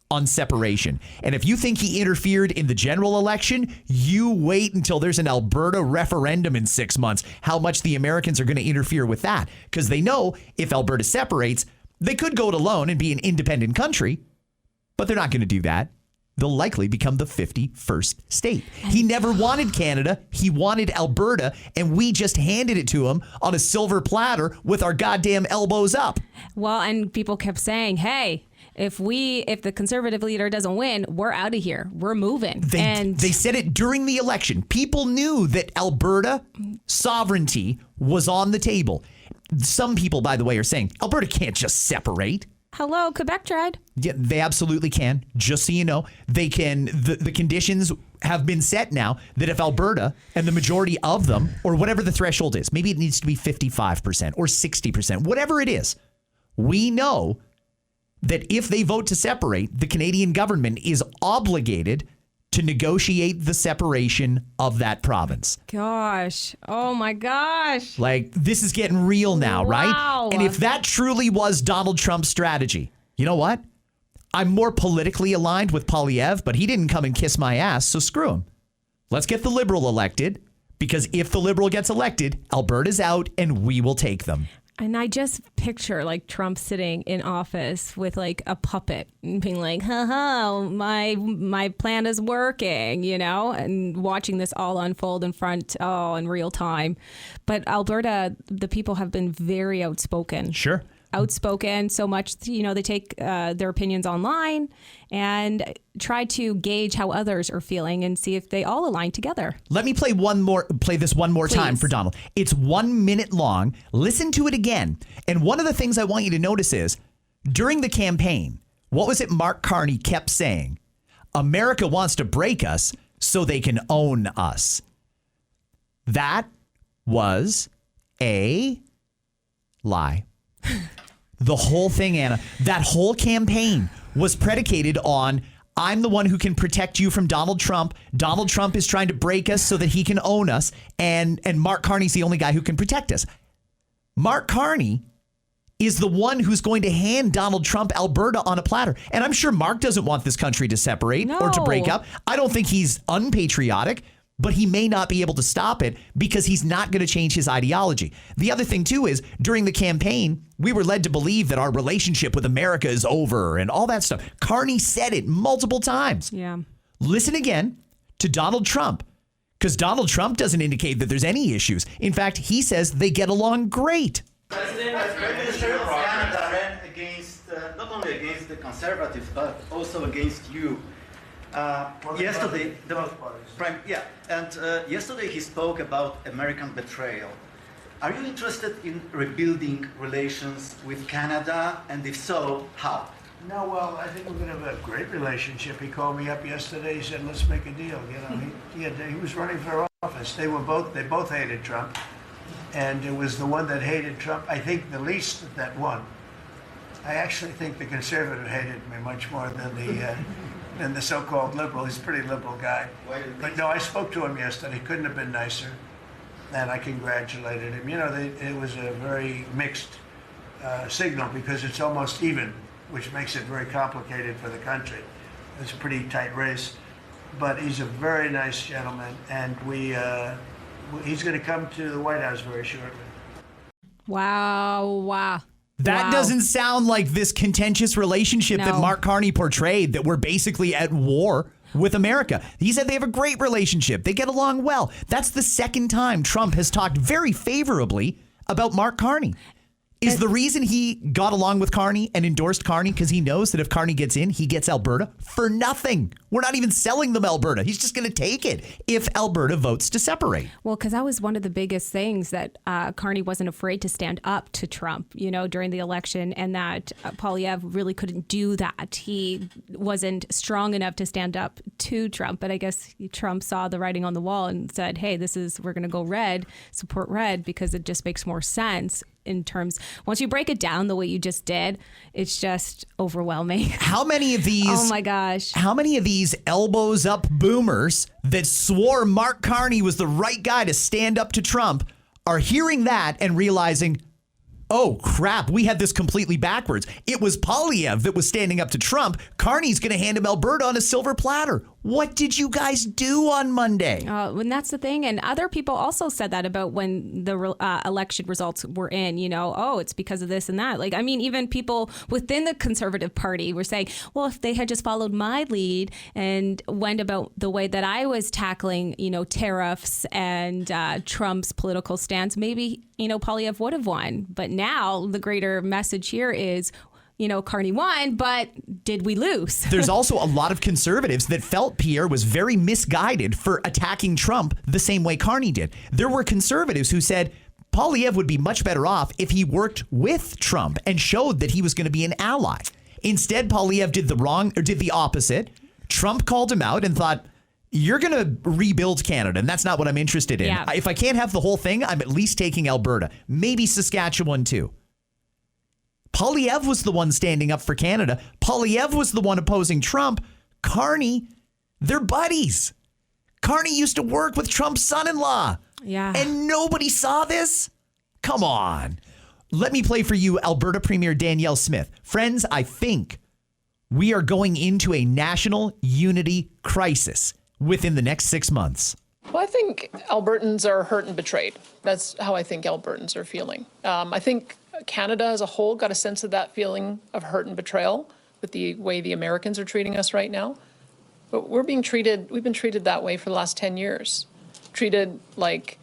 on separation. And if you think he interfered in the general election, you wait until there's an Alberta referendum in 6 months, how much the Americans are going to interfere with that. Because they know if Alberta separates, they could go it alone and be an independent country, but they're not going to do that. They'll likely become the 51st state. He never wanted Canada. He wanted Alberta, and we just handed it to him on a silver platter with our goddamn elbows up. Well, and people kept saying, hey, if the conservative leader doesn't win, we're out of here. We're moving. They said it during the election. People knew that Alberta sovereignty was on the table. Some people, by the way, are saying Alberta can't just separate. Hello, Quebec tried. Yeah, they absolutely can. Just so you know, they can. The conditions have been set now that if Alberta and the majority of them, or whatever the threshold is, maybe it needs to be 55% or 60%, whatever it is, we know that if they vote to separate, the Canadian government is obligated to negotiate the separation of that province. Gosh. Oh, my gosh. Like, this is getting real now, Wow. right? And if that truly was Donald Trump's strategy, you know what? I'm more politically aligned with Poilievre, but he didn't come and kiss my ass, so screw him. Let's get the Liberal elected, because if the Liberal gets elected, Alberta's out and we will take them. And I just picture like Trump sitting in office with like a puppet and being like, haha, my plan is working, and watching this all unfold in real time. But Alberta, the people have been very outspoken. Sure. Outspoken so much, they take their opinions online and try to gauge how others are feeling and see if they all align together. Let me play this one more time for Donald. It's 1 minute long. Listen to it again. And one of the things I want you to notice is during the campaign, what was it Mark Carney kept saying? America wants to break us so they can own us. That was a lie. The whole thing, Anna, that whole campaign was predicated on I'm the one who can protect you from Donald Trump. Donald Trump is trying to break us so that he can own us. And Mark Carney's the only guy who can protect us. Mark Carney is the one who's going to hand Donald Trump Alberta on a platter. And I'm sure Mark doesn't want this country to separate or to break up. I don't think he's unpatriotic, but he may not be able to stop it because he's not going to change his ideology. The other thing, too, is during the campaign, we were led to believe that our relationship with America is over and all that stuff. Carney said it multiple times. Yeah. Listen again to Donald Trump, because Donald Trump doesn't indicate that there's any issues. In fact, he says they get along great. President, Prime Minister Canada ran against, not only against the Conservatives, but also against you. Yesterday, yesterday he spoke about American betrayal. Are you interested in rebuilding relations with Canada, and if so, how? No, well, I think we're going to have a great relationship. He called me up yesterday. He said, "Let's make a deal." He was running for office. They both hated Trump, and it was the one that hated Trump, I think, the least that won. I actually think the conservative hated me much more than the so-called liberal. He's a pretty liberal guy. But no, I spoke to him yesterday. Couldn't have been nicer, and I congratulated him. It was a very mixed signal because it's almost even, which makes it very complicated for the country. It's a pretty tight race, but he's a very nice gentleman, and he's going to come to the White House very shortly. Wow. That doesn't sound like this contentious relationship that Mark Carney portrayed, that we're basically at war with America. He said they have a great relationship. They get along well. That's the second time Trump has talked very favorably about Mark Carney. Is the reason he got along with Carney and endorsed Carney because he knows that if Carney gets in, he gets Alberta for nothing? We're not even selling them Alberta. He's just going to take it if Alberta votes to separate. Well, because that was one of the biggest things that Carney wasn't afraid to stand up to Trump, during the election, and that Poilievre really couldn't do that. He wasn't strong enough to stand up to Trump, but I guess Trump saw the writing on the wall and said, hey, we're going to go red, support red, because it just makes more sense. In terms, once you break it down the way you just did, it's just overwhelming. How many of these? Oh my gosh! How many of these elbows up boomers that swore Mark Carney was the right guy to stand up to Trump are hearing that and realizing, oh crap, we had this completely backwards. It was Poilievre that was standing up to Trump. Carney's going to hand him Alberta on a silver platter. What did you guys do on Monday? And that's the thing. And other people also said that about when the election results were in, it's because of this and that. Even people within the Conservative Party were saying, well, if they had just followed my lead and went about the way that I was tackling, tariffs and Trump's political stance, maybe, Poilievre would have won. But now the greater message here is, Carney won, but did we lose? There's also a lot of conservatives that felt Pierre was very misguided for attacking Trump the same way Carney did. There were conservatives who said Poilievre would be much better off if he worked with Trump and showed that he was going to be an ally. Instead, Poilievre did the opposite. Trump called him out and thought, you're going to rebuild Canada, and that's not what I'm interested in. Yeah. If I can't have the whole thing, I'm at least taking Alberta, maybe Saskatchewan too. Poilievre was the one standing up for Canada. Poilievre was the one opposing Trump. Carney, they're buddies. Carney used to work with Trump's son-in-law. Yeah. And nobody saw this? Come on. Let me play for you Alberta Premier Danielle Smith. Friends, I think we are going into a national unity crisis within the next 6 months. Well, I think Albertans are hurt and betrayed. That's how I think Albertans are feeling. I think Canada as a whole got a sense of that feeling of hurt and betrayal with the way the Americans are treating us right now. But we've been treated that way for the last 10 years. Treated like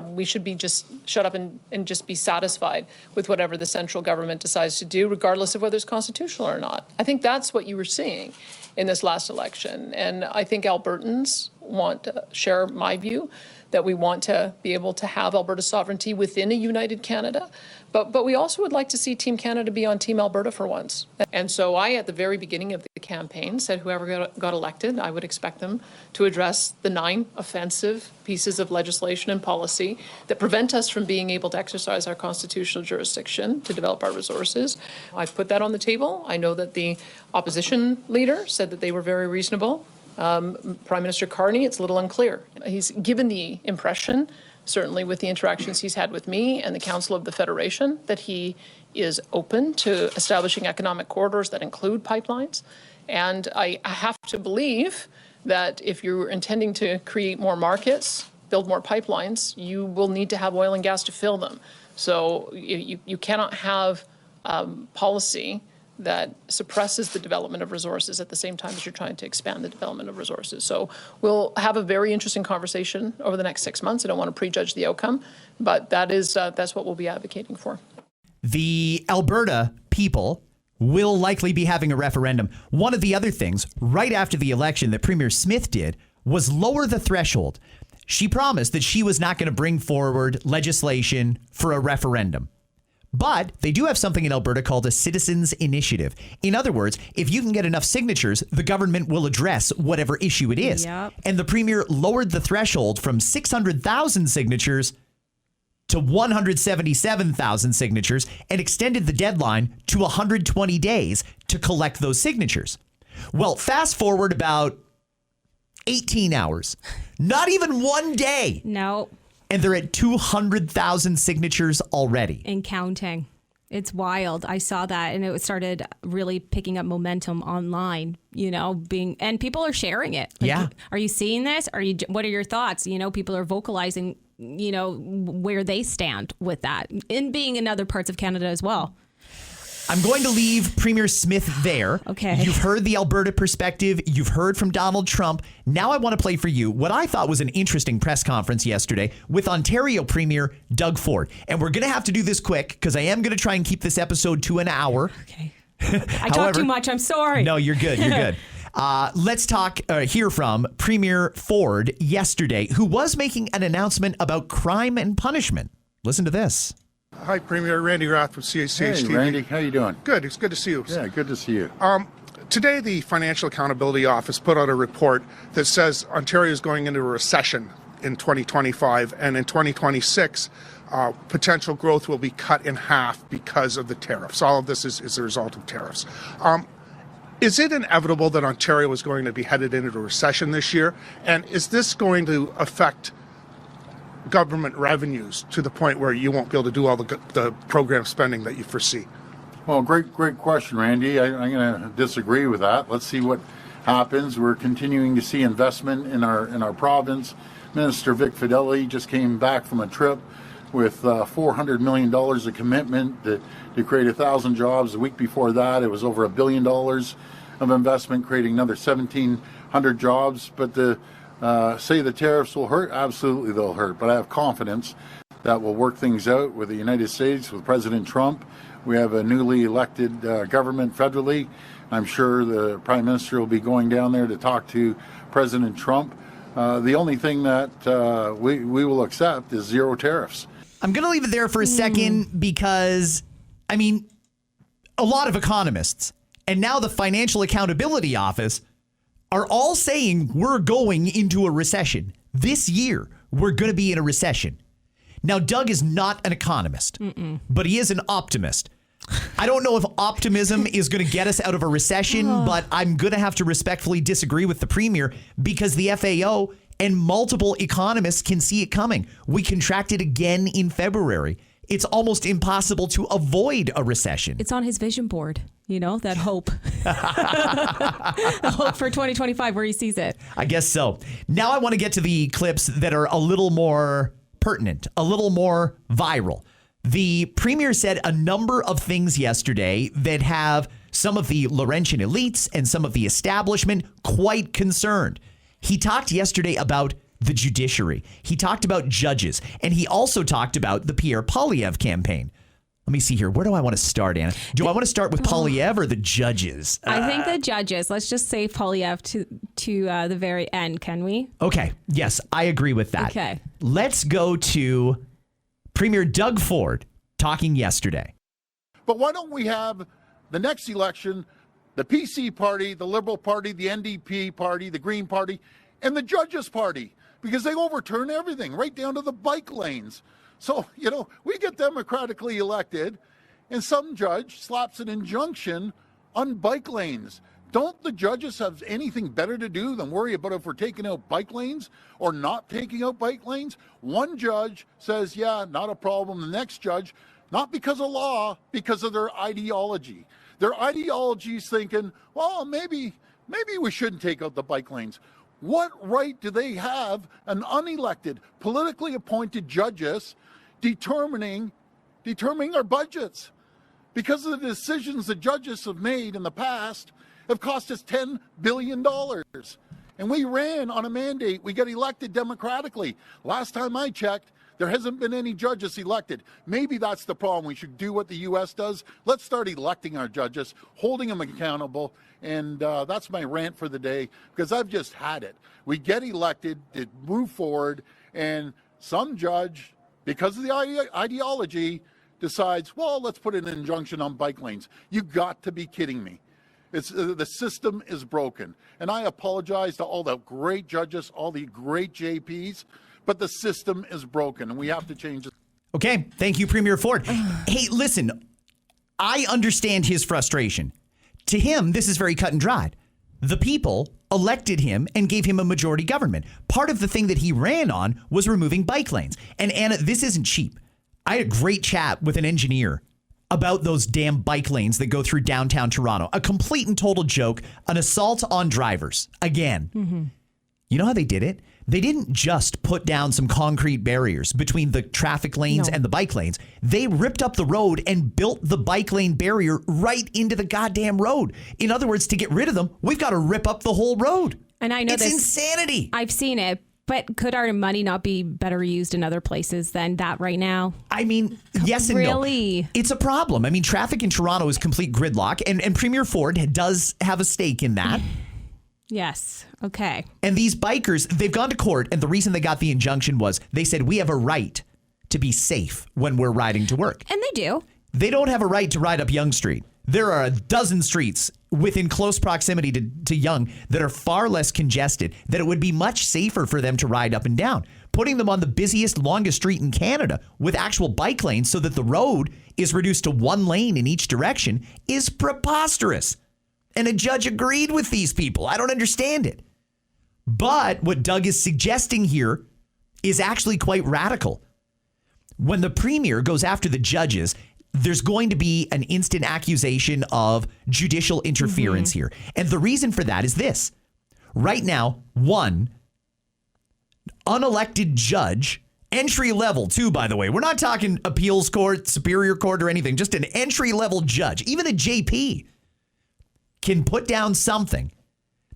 we should be just shut up and just be satisfied with whatever the central government decides to do, regardless of whether it's constitutional or not. I think that's what you were seeing in this last election. And I think Albertans want to share my view that we want to be able to have Alberta sovereignty within a united Canada. But we also would like to see Team Canada be on Team Alberta for once. And so I, at the very beginning of the campaign, said whoever got elected, I would expect them to address the 9 offensive pieces of legislation and policy that prevent us from being able to exercise our constitutional jurisdiction to develop our resources. I've put that on the table. I know that the opposition leader said that they were very reasonable. Prime Minister Carney, it's a little unclear. He's given the impression, certainly with the interactions he's had with me and the Council of the Federation, that he is open to establishing economic corridors that include pipelines. And I have to believe that if you're intending to create more markets, build more pipelines, you will need to have oil and gas to fill them. So you cannot have policy that suppresses the development of resources at the same time as you're trying to expand the development of resources. So we'll have a very interesting conversation over the next 6 months. I don't want to prejudge the outcome, but that's what we'll be advocating for. The Alberta people will likely be having a referendum. One of the other things right after the election that Premier Smith did was lower the threshold. She promised that she was not going to bring forward legislation for a referendum. But they do have something in Alberta called a citizens' initiative. In other words, if you can get enough signatures, the government will address whatever issue it is. Yep. And the premier lowered the threshold from 600,000 signatures to 177,000 signatures and extended the deadline to 120 days to collect those signatures. Well, fast forward about 18 hours, not even one day. No. And they're at 200,000 signatures already. And counting. It's wild. I saw that and it started really picking up momentum online, and people are sharing it. Like, yeah. Are you seeing this? What are your thoughts? People are vocalizing, where they stand with that and being in other parts of Canada as well. I'm going to leave Premier Smith there. Okay. You've heard the Alberta perspective. You've heard from Donald Trump. Now I want to play for you what I thought was an interesting press conference yesterday with Ontario Premier Doug Ford. And we're going to have to do this quick because I am going to try and keep this episode to an hour. Okay. I talk too much. I'm sorry. No, you're good. You're good. Let's hear from Premier Ford yesterday, who was making an announcement about crime and punishment. Listen to this. Hi, Premier. Randy Roth from CHTV. Hey, Randy. How you doing? Good. It's good to see you. Yeah, good to see you. Today, the Financial Accountability Office put out a report that says Ontario is going into a recession in 2025, and in 2026, potential growth will be cut in half because of the tariffs. All of this is a result of tariffs. Is it inevitable that Ontario is going to be headed into a recession this year? And is this going to affect government revenues to the point where you won't be able to do all the program spending that you foresee? Well, great question, Randy. I'm going to disagree with that. Let's see what happens. We're continuing to see investment in our province. Minister Vic Fideli just came back from a trip with $400 million of commitment to create 1,000 jobs. The week before that, it was over $1 billion of investment, creating another 1,700 jobs. But say the tariffs will hurt? Absolutely they'll hurt. But I have confidence that we'll work things out with the United States, with President Trump, We have a newly elected government federally. I'm sure the Prime Minister will be going down there to talk to President Trump. The only thing that we will accept is zero tariffs. I'm going to leave it there for a second because, I mean, a lot of economists and now the Financial Accountability Office are all saying we're going into a recession. This year, we're going to be in a recession. Now, Doug is not an economist, but he is an optimist. I don't know if optimism is going to get us out of a recession, but I'm going to have to respectfully disagree with the premier because the FAO and multiple economists can see it coming. We contracted again in February. It's almost impossible to avoid a recession. It's on his vision board, you know, that hope. The hope for 2025 where he sees it. I guess so. Now I want to get to the clips that are a little more pertinent, a little more viral. The premier said a number of things yesterday that have some of the Laurentian elites and some of the establishment quite concerned. He talked yesterday about the judiciary. He talked about judges, and he also talked about the Pierre Poilievre campaign. Let me see here. Where do I want to start, Anna? Do I want to start with Poilievre or the judges? I think the judges. Let's just save Poilievre to the very end, can we? Okay. Yes, I agree with that. Okay. Let's go to Premier Doug Ford talking yesterday. But why don't we have the next election, the PC party, the Liberal Party, the NDP party, the Green Party, and the Judges Party? Because they overturn everything, right down to the bike lanes. So, you know, we get democratically elected, and some judge slaps an injunction on bike lanes. Don't the judges have anything better to do than worry about if we're taking out bike lanes or not taking out bike lanes? One judge says, yeah, not a problem. The next judge, not because of law, because of their ideology. Their ideology is thinking, well, maybe we shouldn't take out the bike lanes. What right do they have, an unelected, politically appointed judges determining our budgets? Because of the decisions the judges have made in the past have cost us $10 billion. And we ran on a mandate. We got elected democratically. Last time I checked, there hasn't been any judges elected. Maybe that's the problem. We should do what the U.S. does. Let's start electing our judges, holding them accountable. And that's my rant for the day, because I've just had it. We get elected to move forward, and some judge, because of the ideology, decides, well, let's put an injunction on bike lanes. You got to be kidding me. It's the system is broken. And I apologize to all the great judges, all the great JPs, but the system is broken, and we have to change it. Okay, thank you, Premier Ford. Hey, listen, I understand his frustration. To him, this is very cut and dried. The people elected him and gave him a majority government. Part of the thing that he ran on was removing bike lanes. And Anna, this isn't cheap. I had a great chat with an engineer about those damn bike lanes that go through downtown Toronto. A complete and total joke, an assault on drivers. Again, You know how they did it? They didn't just put down some concrete barriers between the traffic lanes and the bike lanes. They ripped up the road and built the bike lane barrier right into the goddamn road. In other words, to get rid of them, we've got to rip up the whole road. And I know it's insanity. I've seen it. But could our money not be better used in other places than that right now? I mean, yes and no. It's a problem. I mean, traffic in Toronto is complete gridlock, and Premier Ford does have a stake in that. Yes. Okay. And these bikers, they've gone to court, and the reason they got the injunction was they said we have a right to be safe when we're riding to work. And they do. They don't have a right to ride up Yonge Street. There are a dozen streets within close proximity to Yonge that are far less congested, that it would be much safer for them to ride up and down. Putting them on the busiest, longest street in Canada with actual bike lanes so that the road is reduced to one lane in each direction is preposterous. And a judge agreed with these people. I don't understand it. But what Doug is suggesting here is actually quite radical. When the premier goes after the judges, there's going to be an instant accusation of judicial interference here. And the reason for that is this. Right now, one unelected judge, entry level too, by the way. We're not talking appeals court, superior court or anything, just an entry level judge, even a JP, can put down something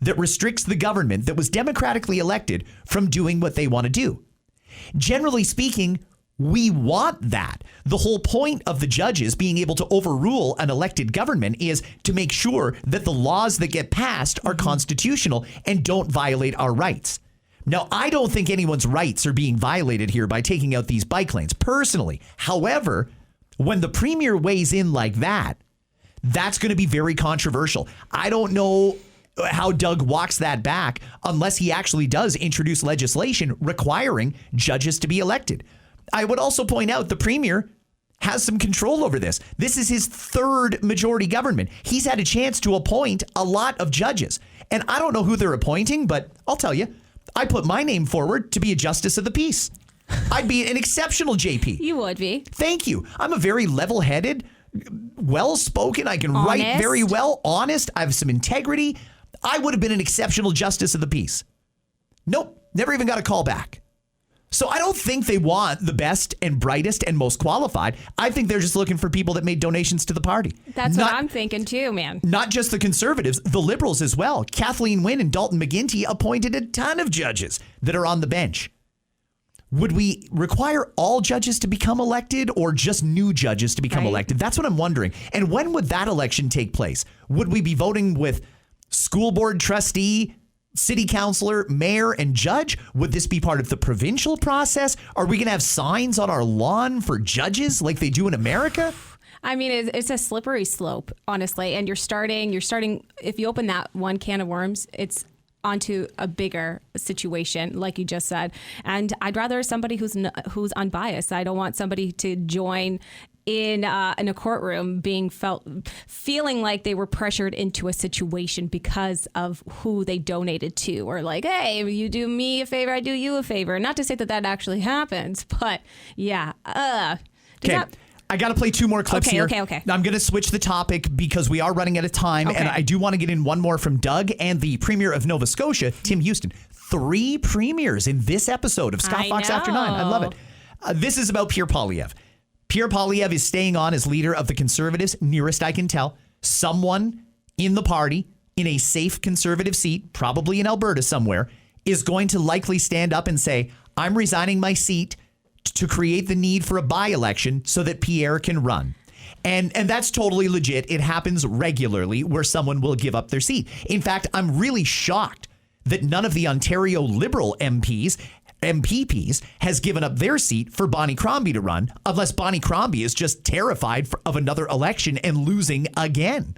that restricts the government that was democratically elected from doing what they want to do. Generally speaking, We want that. The whole point of the judges being able to overrule an elected government is to make sure that the laws that get passed are constitutional and don't violate our rights. Now, I don't think anyone's rights are being violated here by taking out these bike lanes, personally. However, when the premier weighs in like that, that's going to be very controversial. I don't know how Doug walks that back unless he actually does introduce legislation requiring judges to be elected. I would also point out the premier has some control over this. This is his third majority government. He's had a chance to appoint a lot of judges. And I don't know who they're appointing, but I'll tell you, I put my name forward to be a justice of the peace. I'd be an exceptional JP. You would be. Thank you. I'm a very level-headed, well-spoken. I can write very well, honest. I have some integrity. I would have been an exceptional justice of the peace. Nope. Never even got a call back. So I don't think they want the best and brightest and most qualified. I think they're just looking for people that made donations to the party. That's what I'm thinking too, man. Not just the conservatives, the liberals as well. Kathleen Wynne and Dalton McGuinty appointed a ton of judges that are on the bench. Would we require all judges to become elected or just new judges to become elected? That's what I'm wondering. And when would that election take place? Would we be voting with school board trustee, city councilor, mayor, and judge? Would this be part of the provincial process? Are we going to have signs on our lawn for judges like they do in America? I mean, it's a slippery slope, honestly. And you're starting, if you open that one can of worms, it's onto a bigger situation, like you just said. And I'd rather somebody who's unbiased. I don't want somebody to join in a courtroom feeling like they were pressured into a situation because of who they donated to, or like, hey, you do me a favor, I do you a favor. Not to say that actually happens, but yeah. Okay. I got to play two more clips here. Okay. Now, I'm going to switch the topic because we are running out of time, and I do want to get in one more from Doug and the Premier of Nova Scotia, Tim Houston. 3 premiers in this episode of Scott Fox After 9. I love it. This is about Pierre Poilievre. Pierre Poilievre is staying on as leader of the Conservatives, nearest I can tell. Someone in the party in a safe Conservative seat, probably in Alberta somewhere, is going to likely stand up and say, I'm resigning my seat to create the need for a by-election so that Pierre can run. And that's totally legit. It happens regularly where someone will give up their seat. In fact, I'm really shocked that none of the Ontario Liberal MPPs has given up their seat for Bonnie Crombie to run, unless Bonnie Crombie is just terrified of another election and losing again.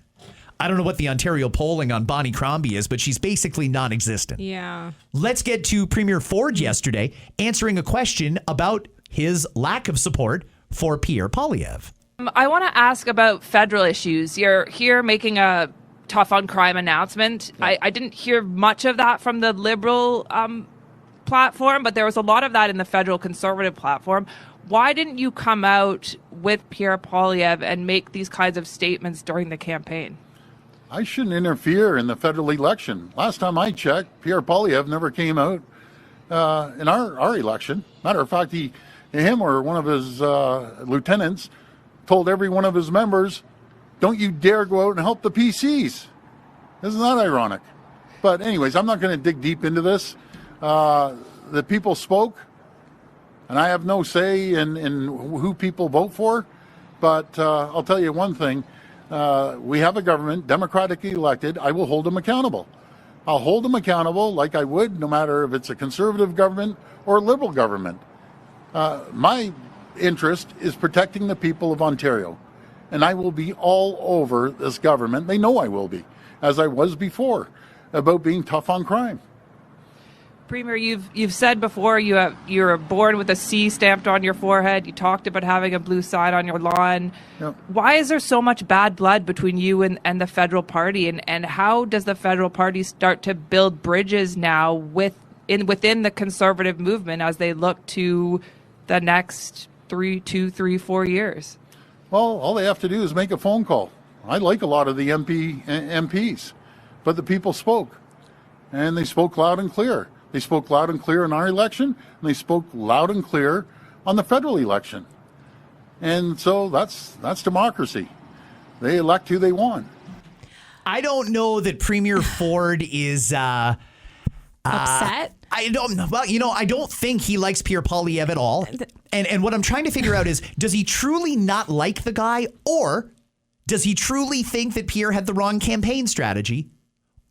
I don't know what the Ontario polling on Bonnie Crombie is, but she's basically non-existent. Yeah. Let's get to Premier Ford yesterday answering a question about his lack of support for Pierre Poilievre. I want to ask about federal issues. You're here making a tough on crime announcement. Yeah. I didn't hear much of that from the Liberal platform, but there was a lot of that in the federal Conservative platform. Why didn't you come out with Pierre Poilievre and make these kinds of statements during the campaign? I shouldn't interfere in the federal election. Last time I checked, Pierre Poilievre never came out in our election. Matter of fact, him or one of his lieutenants told every one of his members, don't you dare go out and help the PCs. Isn't that ironic? But anyways, I'm not going to dig deep into this. The people spoke, and I have no say in who people vote for. But I'll tell you one thing. We have a government, democratically elected. I will hold them accountable. I'll hold them accountable like I would, no matter if it's a Conservative government or a Liberal government. My interest is protecting the people of Ontario. And I will be all over this government. They know I will be, as I was before, about being tough on crime. Premier, you've said before you're born with a C stamped on your forehead. You talked about having a blue sign on your lawn. Yep. Why is there so much bad blood between you and the federal party? And how does the federal party start to build bridges now within the Conservative movement as they look to the next 3, 4 years? Well, all they have to do is make a phone call. I like a lot of the MPs, but the people spoke, and they spoke loud and clear. They spoke loud and clear in our election, and they spoke loud and clear on the federal election. And so that's democracy. They elect who they want. I don't know that Premier Ford is upset? I don't. Well, I don't think he likes Pierre Poilievre at all. And what I'm trying to figure out is, does he truly not like the guy, or does he truly think that Pierre had the wrong campaign strategy,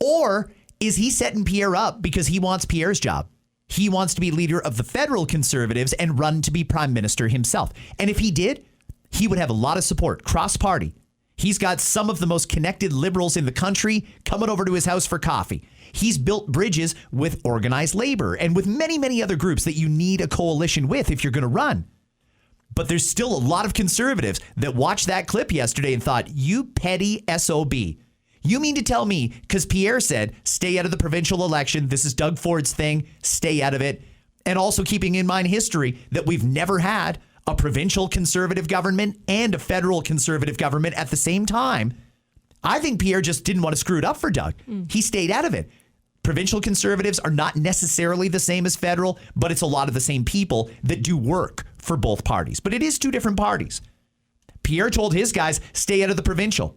or is he setting Pierre up because he wants Pierre's job? He wants to be leader of the federal Conservatives and run to be prime minister himself. And if he did, he would have a lot of support cross-party. He's got some of the most connected liberals in the country coming over to his house for coffee. He's built bridges with organized labor and with many, many other groups that you need a coalition with if you're going to run. But there's still a lot of conservatives that watched that clip yesterday and thought, you petty SOB. You mean to tell me, because Pierre said, stay out of the provincial election. This is Doug Ford's thing. Stay out of it. And also keeping in mind history that we've never had a provincial conservative government and a federal conservative government at the same time. I think Pierre just didn't want to screw it up for Doug. He stayed out of it. Provincial conservatives are not necessarily the same as federal, but it's a lot of the same people that do work for both parties. But it is two different parties. Pierre told his guys, stay out of the provincial.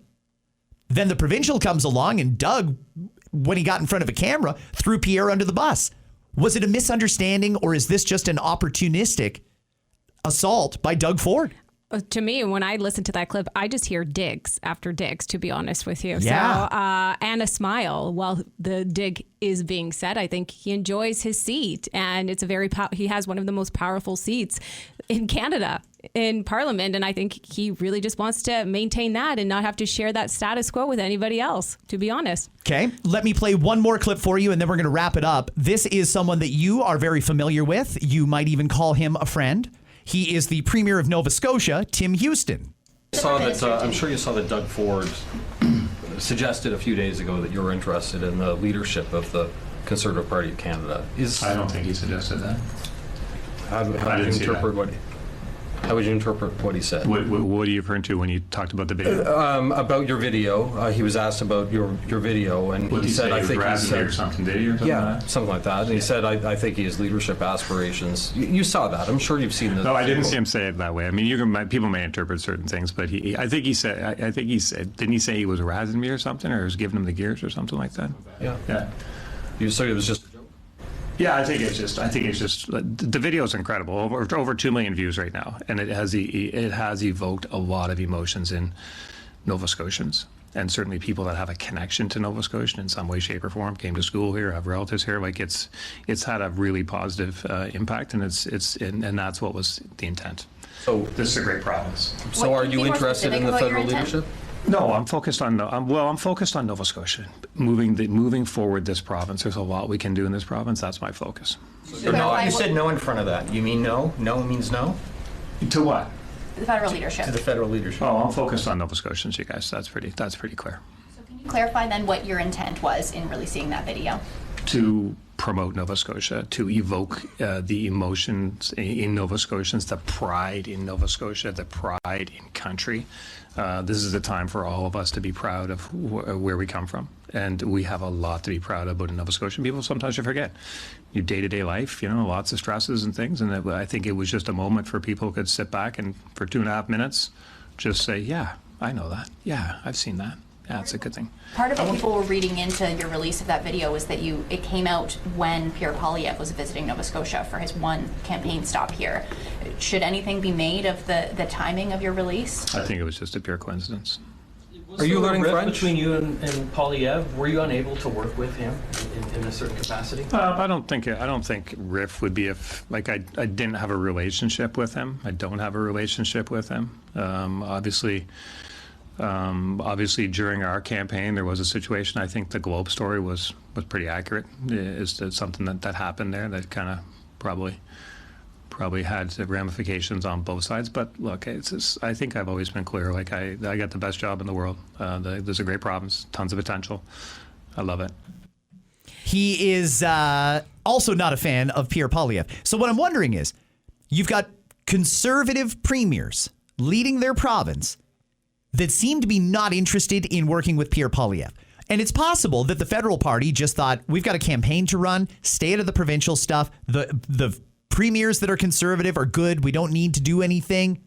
Then the provincial comes along and Doug, when he got in front of a camera, threw Pierre under the bus. Was it a misunderstanding, or is this just an opportunistic assault by Doug Ford? To me, when I listen to that clip, I just hear digs after digs, to be honest with you. Yeah. So, and a smile while the dig is being said. I think he enjoys his seat, and it's he has one of the most powerful seats in Canada in Parliament, and I think he really just wants to maintain that and not have to share that status quo with anybody else, to be honest. Okay, let me play one more clip for you, and then we're going to wrap it up. This is someone that you are very familiar with. You might even call him a friend. He is the Premier of Nova Scotia, Tim Houston. I'm sure you saw that Doug Ford suggested a few days ago that you're interested in the leadership of the Conservative Party of Canada. I don't think he suggested that. How would you interpret what he said? What are you referring to when you talked about the video? About your video. He was asked about your video, and he said, "I think he said or something." Did he? Or something like that? Something like that. And he said, "I think he has leadership aspirations." You saw that. I'm sure you've seen the. No, I didn't see him say it that way. I mean, people may interpret certain things, but I think he said. Didn't he say he was razzing me or something, or was giving him the gears or something like that? Yeah. Yeah. You said it was just. Yeah, I think it's just the video is incredible. Over 2 million views right now, and it has evoked a lot of emotions in Nova Scotians, and certainly people that have a connection to Nova Scotia in some way, shape, or form. Came to school here, have relatives here. Like it's had a really positive impact, and and that's what was the intent. So this is a great province. So are you interested in the federal leadership? No, I'm focused on Nova Scotia. Moving forward this province. There's a lot we can do in this province. That's my focus. You said no in front of that. You mean no? No means no? To what? The federal leadership. To the federal leadership. Oh, I'm focused on Nova Scotians, you guys. That's pretty clear. So can you clarify then what your intent was in releasing that video? To promote Nova Scotia, to evoke the emotions in Nova Scotians, the pride in Nova Scotia, the pride in country. This is a time for all of us to be proud of where we come from. And we have a lot to be proud of about Nova Scotian people. Sometimes you forget your day-to-day life, lots of stresses and things. And I think it was just a moment for people who could sit back and for 2.5 minutes just say, yeah, I know that. Yeah, I've seen that. Yeah, it's a good thing. Part of what people were reading into your release of that video was that it came out when Pierre Poilievre was visiting Nova Scotia for his one campaign stop here. Should anything be made of the timing of your release? I think it was just a pure coincidence. Are you learning French? Between you and Poilievre, were you unable to work with him in a certain capacity? I don't think riff would be I didn't have a relationship with him. I don't have a relationship with him. Obviously, during our campaign, there was a situation. I think the Globe story was pretty accurate. Is something that happened there that kind of probably had ramifications on both sides. But look, I think I've always been clear. Like I got the best job in the world. There's a great province, tons of potential. I love it. He is also not a fan of Pierre Poilievre. So what I'm wondering is, you've got conservative premiers leading their province that seem to be not interested in working with Pierre Poilievre. And it's possible that the federal party just thought, we've got a campaign to run, stay out of the provincial stuff. The premiers that are conservative are good. We don't need to do anything.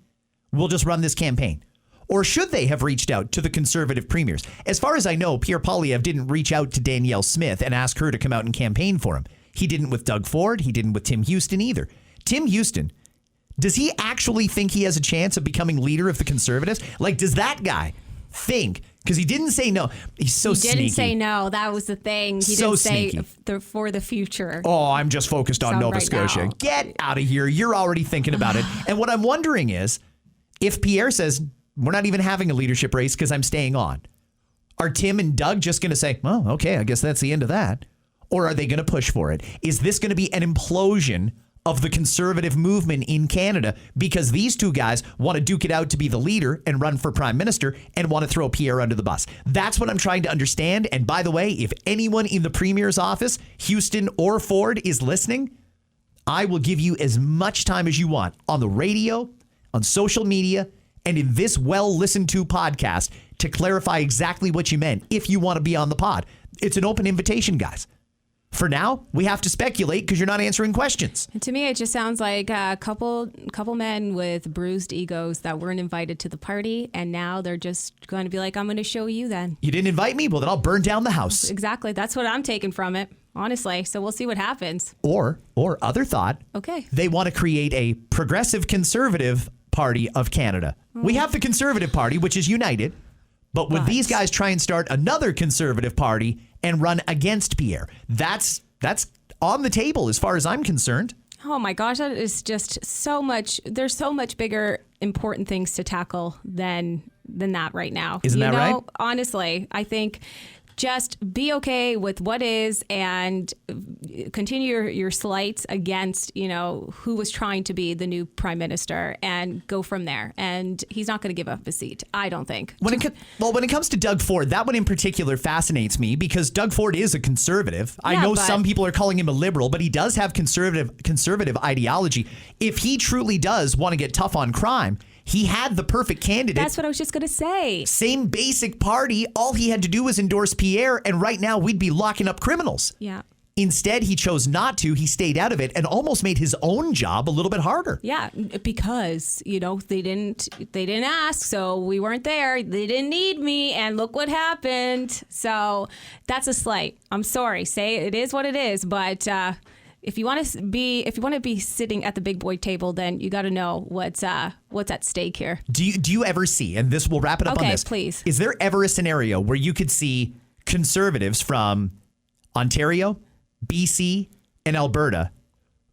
We'll just run this campaign. Or should they have reached out to the conservative premiers? As far as I know, Pierre Poilievre didn't reach out to Danielle Smith and ask her to come out and campaign for him. He didn't with Doug Ford. He didn't with Tim Houston either. Tim Houston, does he actually think he has a chance of becoming leader of the Conservatives? Like, does that guy think, because he didn't say no. He's so sneaky. He didn't say no. That was the thing. He So didn't say sneaky. for the future. Oh, I'm just focused on So Nova right Scotia. now. Get out of here. You're already thinking about it. And what I'm wondering is, if Pierre says, we're not even having a leadership race because I'm staying on, are Tim and Doug just going to say, well, okay, I guess that's the end of that? Or are they going to push for it? Is this going to be an implosion of the Conservative movement in Canada because these two guys want to duke it out to be the leader and run for Prime Minister and want to throw Pierre under the bus? That's what I'm trying to understand. And by the way, if anyone in the Premier's office, Houston or Ford, is listening, I will give you as much time as you want on the radio, on social media, and in this well-listened to podcast to clarify exactly what you meant if you want to be on the pod. It's an open invitation, guys. For now, we have to speculate because you're not answering questions. And to me, it just sounds like a couple men with bruised egos that weren't invited to the party, and now they're just going to be like, I'm going to show you then. You didn't invite me? Well, then I'll burn down the house. Exactly. That's what I'm taking from it, honestly. So we'll see what happens. Or other thought, okay, they want to create a progressive conservative party of Canada. We have the Conservative Party, which is united. But would these guys try and start another Conservative Party and run against Pierre? That's on the table as far as I'm concerned. Oh my gosh, that is just so much. There's so much bigger, important things to tackle than that right now. Isn't that right? Honestly, I think just be okay with what is and continue your slights against, who was trying to be the new prime minister and go from there. And he's not going to give up his seat, I don't think. When it comes to Doug Ford, that one in particular fascinates me because Doug Ford is a conservative. I know some people are calling him a liberal, but he does have conservative ideology. If he truly does want to get tough on crime, he had the perfect candidate. That's what I was just going to say. Same basic party. All he had to do was endorse Pierre, and right now we'd be locking up criminals. Yeah. Instead, he chose not to. He stayed out of it and almost made his own job a little bit harder. Yeah, because, they didn't ask, so we weren't there. They didn't need me, and look what happened. So that's a slight. I'm sorry. Say it is what it is, but if you want to be sitting at the big boy table, then you got to know what's at stake here. Do you ever see, and this will wrap it up on this. Please. Is there ever a scenario where you could see conservatives from Ontario, BC, and Alberta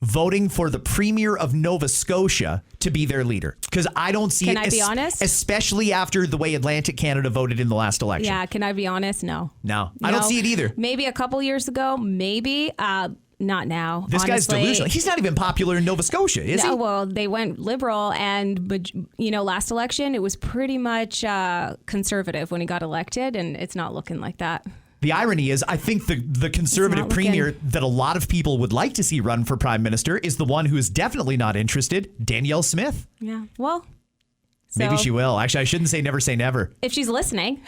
voting for the Premier of Nova Scotia to be their leader? Because I don't see it. Can I be honest? Especially after the way Atlantic Canada voted in the last election. Yeah, can I be honest? No, I don't see it either. Maybe a couple years ago, maybe. Not now. This guy's delusional. He's not even popular in Nova Scotia, is he? Well, they went liberal, but last election it was pretty much conservative when he got elected, and it's not looking like that. The irony is, I think the conservative premier that a lot of people would like to see run for prime minister is the one who is definitely not interested, Danielle Smith. Yeah. Well. Maybe she will. Actually, I shouldn't say never say never. If she's listening.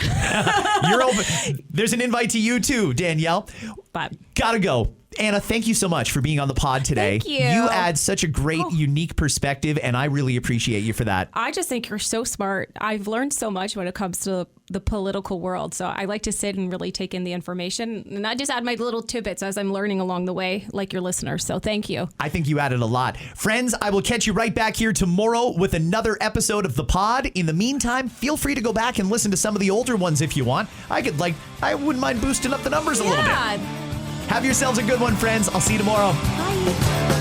You're open. There's an invite to you too, Danielle. But gotta go. Anna, thank you so much for being on the pod today. Thank you. You add such a great, unique perspective, and I really appreciate you for that. I just think you're so smart. I've learned so much when it comes to the political world. So I like to sit and really take in the information. And I just add my little tidbits as I'm learning along the way, like your listeners. So thank you. I think you added a lot. Friends, I will catch you right back here tomorrow with another episode of the pod. In the meantime, feel free to go back and listen to some of the older ones if you want. I wouldn't mind boosting up the numbers a little bit. Have yourselves a good one, friends. I'll see you tomorrow. Bye.